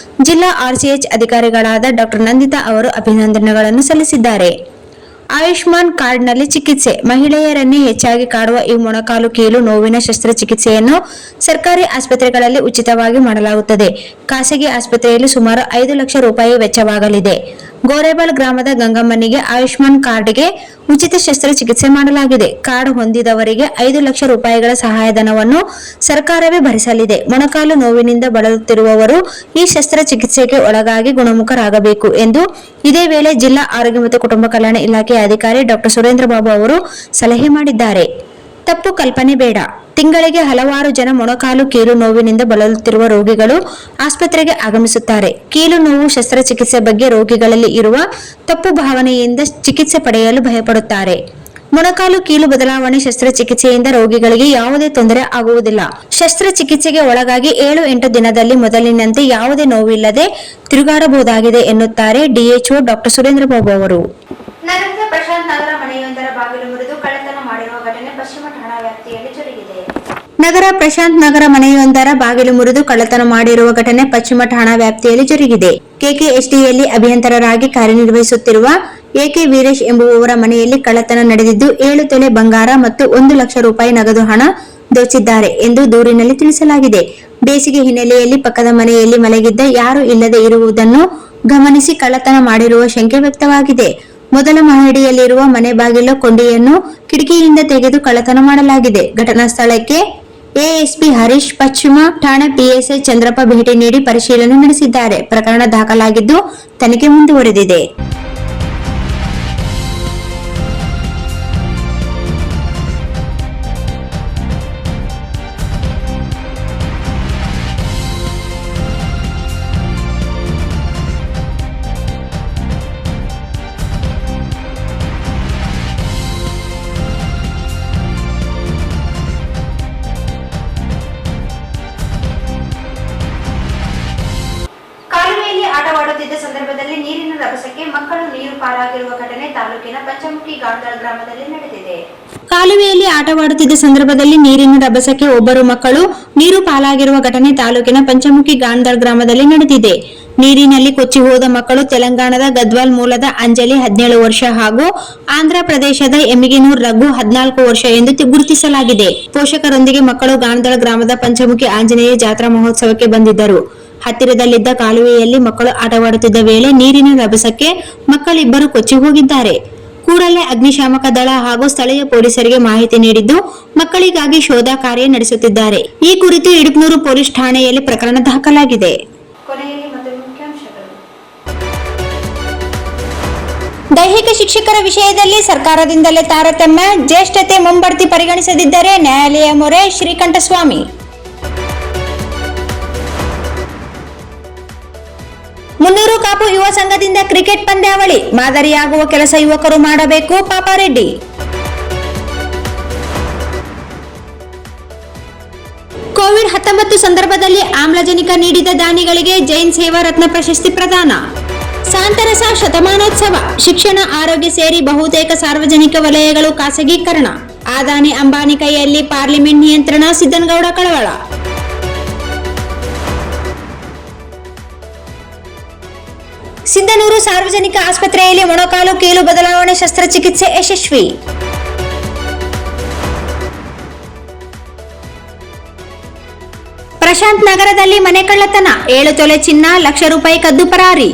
S4: ಜಿಲ್ಲಾ ಆರ್ಸಿಎಚ್ ಅಧಿಕಾರಿಗಳಾದ ಡಾಕ್ಟರ್ ನಂದಿತಾ ಅವರು ಅಭಿನಂದನೆಗಳನ್ನು ಸಲ್ಲಿಸಿದ್ದಾರೆ. ಆಯುಷ್ಮಾನ್ ಕಾರ್ಡ್ನಲ್ಲಿ ಚಿಕಿತ್ಸೆ. ಮಹಿಳೆಯರನ್ನೇ ಹೆಚ್ಚಾಗಿ ಕಾಡುವ ಈ ಮೊಣಕಾಲು ಕೀಲು ನೋವಿನ ಶಸ್ತ್ರಚಿಕಿತ್ಸೆಯನ್ನು ಸರ್ಕಾರಿ ಆಸ್ಪತ್ರೆಗಳಲ್ಲಿ ಉಚಿತವಾಗಿ ಮಾಡಲಾಗುತ್ತದೆ. ಖಾಸಗಿ ಆಸ್ಪತ್ರೆಯಲ್ಲಿ ಸುಮಾರು 5 ಲಕ್ಷ ರೂಪಾಯಿ ವೆಚ್ಚವಾಗಲಿದೆ. ಗೋರೆಬಾಳ್ ಗ್ರಾಮದ ಗಂಗಮ್ಮನಿಗೆ ಆಯುಷ್ಮಾನ್ ಕಾರ್ಡ್ಗೆ ಉಚಿತ ಶಸ್ತ್ರಚಿಕಿತ್ಸೆ ಮಾಡಲಾಗಿದೆ. ಕಾರ್ಡ್ ಹೊಂದಿದವರಿಗೆ 5 ಲಕ್ಷ ರೂಪಾಯಿಗಳ ಸಹಾಯಧನವನ್ನು ಸರ್ಕಾರವೇ ಭರಿಸಲಿದೆ. ಮೊಣಕಾಲು ನೋವಿನಿಂದ ಬಳಲುತ್ತಿರುವವರು ಈ ಶಸ್ತ್ರಚಿಕಿತ್ಸೆಗೆ ಒಳಗಾಗಿ ಗುಣಮುಖರಾಗಬೇಕು ಎಂದು ಇದೇ ವೇಳೆ ಜಿಲ್ಲಾ ಆರೋಗ್ಯ ಮತ್ತು ಕುಟುಂಬ ಕಲ್ಯಾಣ ಇಲಾಖೆಯ ಅಧಿಕಾರಿ ಡಾಕ್ಟರ್ ಸುರೇಂದ್ರ ಬಾಬು ಅವರು ಸಲಹೆ ಮಾಡಿದ್ದಾರೆ. ತಪ್ಪು ಕಲ್ಪನೆ ಬೇಡ. ತಿಂಗಳಿಗೆ ಹಲವಾರು ಜನ ಮೊಣಕಾಲು ಕೀಲು ನೋವಿನಿಂದ ಬಳಲುತ್ತಿರುವ ರೋಗಿಗಳು ಆಸ್ಪತ್ರೆಗೆ ಆಗಮಿಸುತ್ತಾರೆ. ಕೀಲು ನೋವು ಶಸ್ತ್ರಚಿಕಿತ್ಸೆ ಬಗ್ಗೆ ರೋಗಿಗಳಲ್ಲಿ ಇರುವ ತಪ್ಪು ಭಾವನೆಯಿಂದ ಚಿಕಿತ್ಸೆ ಪಡೆಯಲು ಭಯಪಡುತ್ತಾರೆ. ಮೊಣಕಾಲು ಕೀಲು ಬದಲಾವಣೆ ಶಸ್ತ್ರಚಿಕಿತ್ಸೆಯಿಂದ ರೋಗಿಗಳಿಗೆ ಯಾವುದೇ ತೊಂದರೆ ಆಗುವುದಿಲ್ಲ. ಶಸ್ತ್ರಚಿಕಿತ್ಸೆಗೆ ಒಳಗಾಗಿ 7-8 ದಿನದಲ್ಲಿ ಮೊದಲಿನಂತೆ ಯಾವುದೇ ನೋವಿಲ್ಲದೆ ತಿರುಗಾಡಬಹುದಾಗಿದೆ ಎನ್ನುತ್ತಾರೆ ಡಿಎಚ್ಒ ಡಾಕ್ಟರ್ ಸುರೇಂದ್ರ ಬಾಬು ಅವರು.
S1: ನಗರದ ಪ್ರಶಾಂತ್ ನಗರ ಮನೆಯೊಂದರ ಬಾಗಿಲು ಮುರಿದು ಕಳ್ಳತನ ಮಾಡಿರುವ ಘಟನೆ ಪಶ್ಚಿಮ ಠಾಣಾ ವ್ಯಾಪ್ತಿಯಲ್ಲಿ ಜರುಗಿದೆ.
S4: ನಗರ ಪ್ರಶಾಂತ್ ನಗರ ಮನೆಯೊಂದರ ಬಾಗಿಲು ಮುರಿದು ಕಳ್ಳತನ ಮಾಡಿರುವ ಘಟನೆ ಪಶ್ಚಿಮ ಠಾಣಾ ವ್ಯಾಪ್ತಿಯಲ್ಲಿ ಜರುಗಿದೆ. ಕೆಕೆಎಸ್ಡಿಯಲ್ಲಿ ಅಭಿಯಂತರರಾಗಿ ಕಾರ್ಯನಿರ್ವಹಿಸುತ್ತಿರುವ ಎಕೆ ವೀರೇಶ್ ಎಂಬುವವರ ಮನೆಯಲ್ಲಿ ಕಳ್ಳತನ ನಡೆದಿದ್ದು 7 ತೊಲೆ ಬಂಗಾರ ಮತ್ತು 1 ಲಕ್ಷ ರೂಪಾಯಿ ನಗದು ಹಣ ದೋಚಿದ್ದಾರೆ ಎಂದು ದೂರಿನಲ್ಲಿ ತಿಳಿಸಲಾಗಿದೆ. ಬೇಸಿಗೆ ಹಿನ್ನೆಲೆಯಲ್ಲಿ ಪಕ್ಕದ ಮನೆಯಲ್ಲಿ ಮಲಗಿದ್ದ ಯಾರೂ ಇಲ್ಲದೆ ಇರುವುದನ್ನು ಗಮನಿಸಿ ಕಳ್ಳತನ ಮಾಡಿರುವ ಶಂಕೆ ವ್ಯಕ್ತವಾಗಿದೆ. ಮೊದಲ ಮಹಡಿಯಲ್ಲಿರುವ ಮನೆ ಬಾಗಿಲು ಕೊಂಡಿಯನ್ನು ಕಿಟಕಿಯಿಂದ ತೆಗೆದು ಕಳ್ಳತನ ಮಾಡಲಾಗಿದೆ. ಘಟನಾ ಸ್ಥಳಕ್ಕೆ ಎಎಸ್ಪಿ ಹರೀಶ್, ಪಶ್ಚಿಮ ಠಾಣೆ ಪಿಎಸ್ಐ ಚಂದ್ರಪ್ಪ ಭೇಟಿ ನೀಡಿ ಪರಿಶೀಲನೆ ನಡೆಸಿದ್ದಾರೆ. ಪ್ರಕರಣ ದಾಖಲಾಗಿದ್ದು ತನಿಖೆ ಮುಂದುವರೆದಿದೆ.
S1: ಕಾಲುವೆಯಲ್ಲಿ ಆಟವಾಡುತ್ತಿದ್ದ ಸಂದರ್ಭದಲ್ಲಿ ನೀರಿನ ರಭಸಕ್ಕೆ ಮಕ್ಕಳು ನೀರು ಪಾಲಾಗಿರುವ ಘಟನೆ ತಾಲೂಕಿನ ಪಂಚಮುಖಿ ಗಾಂಧಾಳ ಗ್ರಾಮದಲ್ಲಿ ನಡೆದಿದೆ.
S4: ಕಾಲುವೆಯಲ್ಲಿ ಆಟವಾಡುತ್ತಿದ್ದ ಸಂದರ್ಭದಲ್ಲಿ ನೀರಿನ ರಭಸಕ್ಕೆ ಒಬ್ಬರು ಮಕ್ಕಳು ನೀರು ಪಾಲಾಗಿರುವ ಘಟನೆ ತಾಲೂಕಿನ ಪಂಚಮುಖಿ ಗಾಂಧಾಳ ಗ್ರಾಮದಲ್ಲಿ ನಡೆದಿದೆ. ನೀರಿನಲ್ಲಿ ಕೊಚ್ಚಿ ಹೋದ ಮಕ್ಕಳು ತೆಲಂಗಾಣದ ಗದ್ವಾಲ್ ಮೂಲದ ಅಂಜಲಿ 17 ವರ್ಷ ಹಾಗೂ ಆಂಧ್ರ ಪ್ರದೇಶದ ಎಮಿಗಿನೂರ್ ರಘು 14 ವರ್ಷ ಎಂದು ಗುರುತಿಸಲಾಗಿದೆ. ಪೋಷಕರೊಂದಿಗೆ ಮಕ್ಕಳು ಗಾಂಧಾಳ ಗ್ರಾಮದ ಪಂಚಮುಖಿ ಆಂಜನೇಯ ಜಾತ್ರಾ ಮಹೋತ್ಸವಕ್ಕೆ ಬಂದಿದ್ದರು. ಹತ್ತಿರದಲ್ಲಿದ್ದ ಕಾಲುವೆಯಲ್ಲಿ ಮಕ್ಕಳು ಆಟವಾಡುತ್ತಿದ್ದ ವೇಳೆ ನೀರಿನ ರಭಸಕ್ಕೆ ಮಕ್ಕಳಿಬ್ಬರು ಕೊಚ್ಚಿ ಹೋಗಿದ್ದಾರೆ. ಕೂಡಲೇ ಅಗ್ನಿಶಾಮಕ ದಳ ಹಾಗೂ ಸ್ಥಳೀಯ ಪೊಲೀಸರಿಗೆ ಮಾಹಿತಿ ನೀಡಿದ್ದು ಮಕ್ಕಳಿಗಾಗಿ ಶೋಧ ಕಾರ್ಯ ನಡೆಸುತ್ತಿದ್ದಾರೆ. ಈ ಕುರಿತು ಇಡುಪನೂರು ಪೊಲೀಸ್ ಠಾಣೆಯಲ್ಲಿ ಪ್ರಕರಣ ದಾಖಲಾಗಿದೆ.
S1: ಕೊನೆಯಲ್ಲಿ ಮತ್ತೊಮ್ಮೆ ಮುಖ್ಯಾಂಶಗಳು.
S4: ದೈಹಿಕ ಶಿಕ್ಷಕರ ವಿಷಯದಲ್ಲಿ ಸರ್ಕಾರದಿಂದಲೇ ತಾರತಮ್ಯ, ಜ್ಯೇಷ್ಠತೆ ಮುಂಬಡ್ತಿ ಪರಿಗಣಿಸದಿದ್ದರೆ ನ್ಯಾಯಾಲಯ ಮೊರೆ, ಶ್ರೀಕಂಠಸ್ವಾಮಿ. ಮುನ್ನೂರು ಕಾಪು ಯುವ ಸಂಘದಿಂದ ಕ್ರಿಕೆಟ್ ಪಂದ್ಯಾವಳಿ, ಮಾದರಿಯಾಗುವ ಕೆಲಸ ಯುವಕರು ಮಾಡಬೇಕು, ಪಾಪಾರೆಡ್ಡಿ. ಕೋವಿಡ್-19 ಸಂದರ್ಭದಲ್ಲಿ ಆಮ್ಲಜನಕ ನೀಡಿದ ದಾನಿಗಳಿಗೆ ಜೈನ್ ಸೇವಾ ರತ್ನ ಪ್ರಶಸ್ತಿ ಪ್ರದಾನ. ಸಾಂತರಸ ಶತಮಾನೋತ್ಸವ, ಶಿಕ್ಷಣ, ಆರೋಗ್ಯ ಸೇರಿ ಬಹುತೇಕ ಸಾರ್ವಜನಿಕ ವಲಯಗಳು ಖಾಸಗೀಕರಣ. ಅದಾನಿ ಅಂಬಾನಿ ಕೈಯಲ್ಲಿ ಪಾರ್ಲಿಮೆಂಟ್ ನಿಯಂತ್ರಣ, ಸಿದ್ದನಗೌಡ ಕಳವಳ. ಸಿಂಧನೂರು ಸಾರ್ವಜನಿಕ ಆಸ್ಪತ್ರೆಯಲ್ಲಿ ಮೊಣಕಾಲು ಕೀಲು ಬದಲಾವಣೆ ಶಸ್ತ್ರಚಿಕಿತ್ಸೆ ಯಶಸ್ವಿ. ಪ್ರಶಾಂತ್ ನಗರದಲ್ಲಿ ಮನೆ ಕಳ್ಳತನ, 7 ತೊಲೆ ಚಿನ್ನ, ಲಕ್ಷ ರೂಪಾಯಿ ಕದ್ದು ಪರಾರಿ.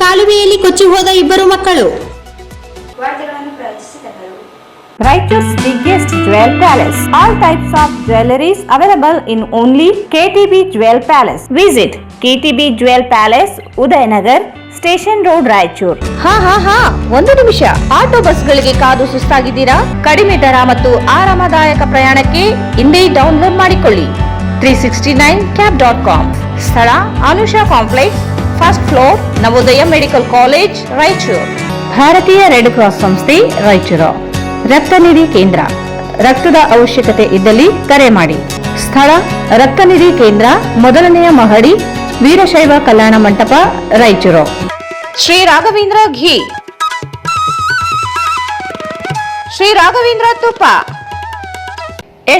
S4: ಕಾಲುವೆಯಲ್ಲಿ ಕೊಚ್ಚಿ ಹೋದ ಇಬ್ಬರು ಮಕ್ಕಳು.
S1: ವಾರ್ತೆಗಳನ್ನು ಪ್ರವಚಿಸಿದವರು.
S2: Raichur's biggest jewel palace. All types of jewelries available in only KTB Jewel Palace. Visit KTB Jewel Palace, Udayanagar, Station Road, Raichur.
S3: ಹಾ ಒಂದು ನಿಮಿಷ. ಆಟೋ ಬಸ್ಗಳಿಗೆ ಕಾದು ಸುಸ್ತಾಗಿದ್ದೀರಾ? ಕಡಿಮೆ ದರ ಮತ್ತು ಆರಾಮದಾಯಕ ಪ್ರಯಾಣಕ್ಕೆ ಇಂದೇ ಡೌನ್ಲೋಡ್ ಮಾಡಿಕೊಳ್ಳಿ 369cab.com. ಸ್ಥಳ Anusha complex, first floor, Navodaya medical college, Raichur. Bharatiya red cross ಸಂಸ್ಥೆ, ರಾಯಚೂರು. ರಕ್ತನಿಧಿ ಕೇಂದ್ರ. ರಕ್ತದ ಅವಶ್ಯಕತೆ ಇದ್ದಲ್ಲಿ ಕರೆ ಮಾಡಿ. ಸ್ಥಳ ರಕ್ತನಿಧಿ ಕೇಂದ್ರ, ಮೊದಲನೆಯ ಮಹಡಿ, ವೀರಶೈವ ಕಲ್ಯಾಣ ಮಂಟಪ, ರಾಯಚೂರು. ಶ್ರೀ ರಾಘವೇಂದ್ರ ಘೀ, ಶ್ರೀ ರಾಘವೇಂದ್ರ ತುಪ್ಪ.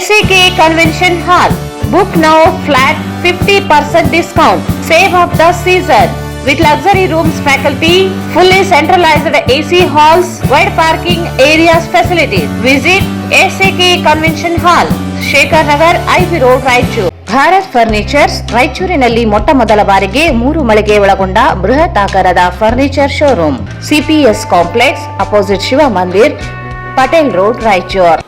S3: SAK convention hall. Book now, flat 50% discount. Save of the season. With luxury rooms, faculty, fully centralized AC halls, wide parking areas facilities. Visit SAK Convention Hall, Shekhar Nagar, IV Road, Raichur. Bharat furnitures, ರಾಯಚೂರಿನಲ್ಲಿ ಮೊಟ್ಟ ಮೊದಲ ಬಾರಿಗೆ 3 ಮಳಿಗೆ ಒಳಗೊಂಡ ಬೃಹತ್ ಆಕಾರದ furniture showroom. CPS complex, opposite Shiva Mandir, Patel road, Raichur.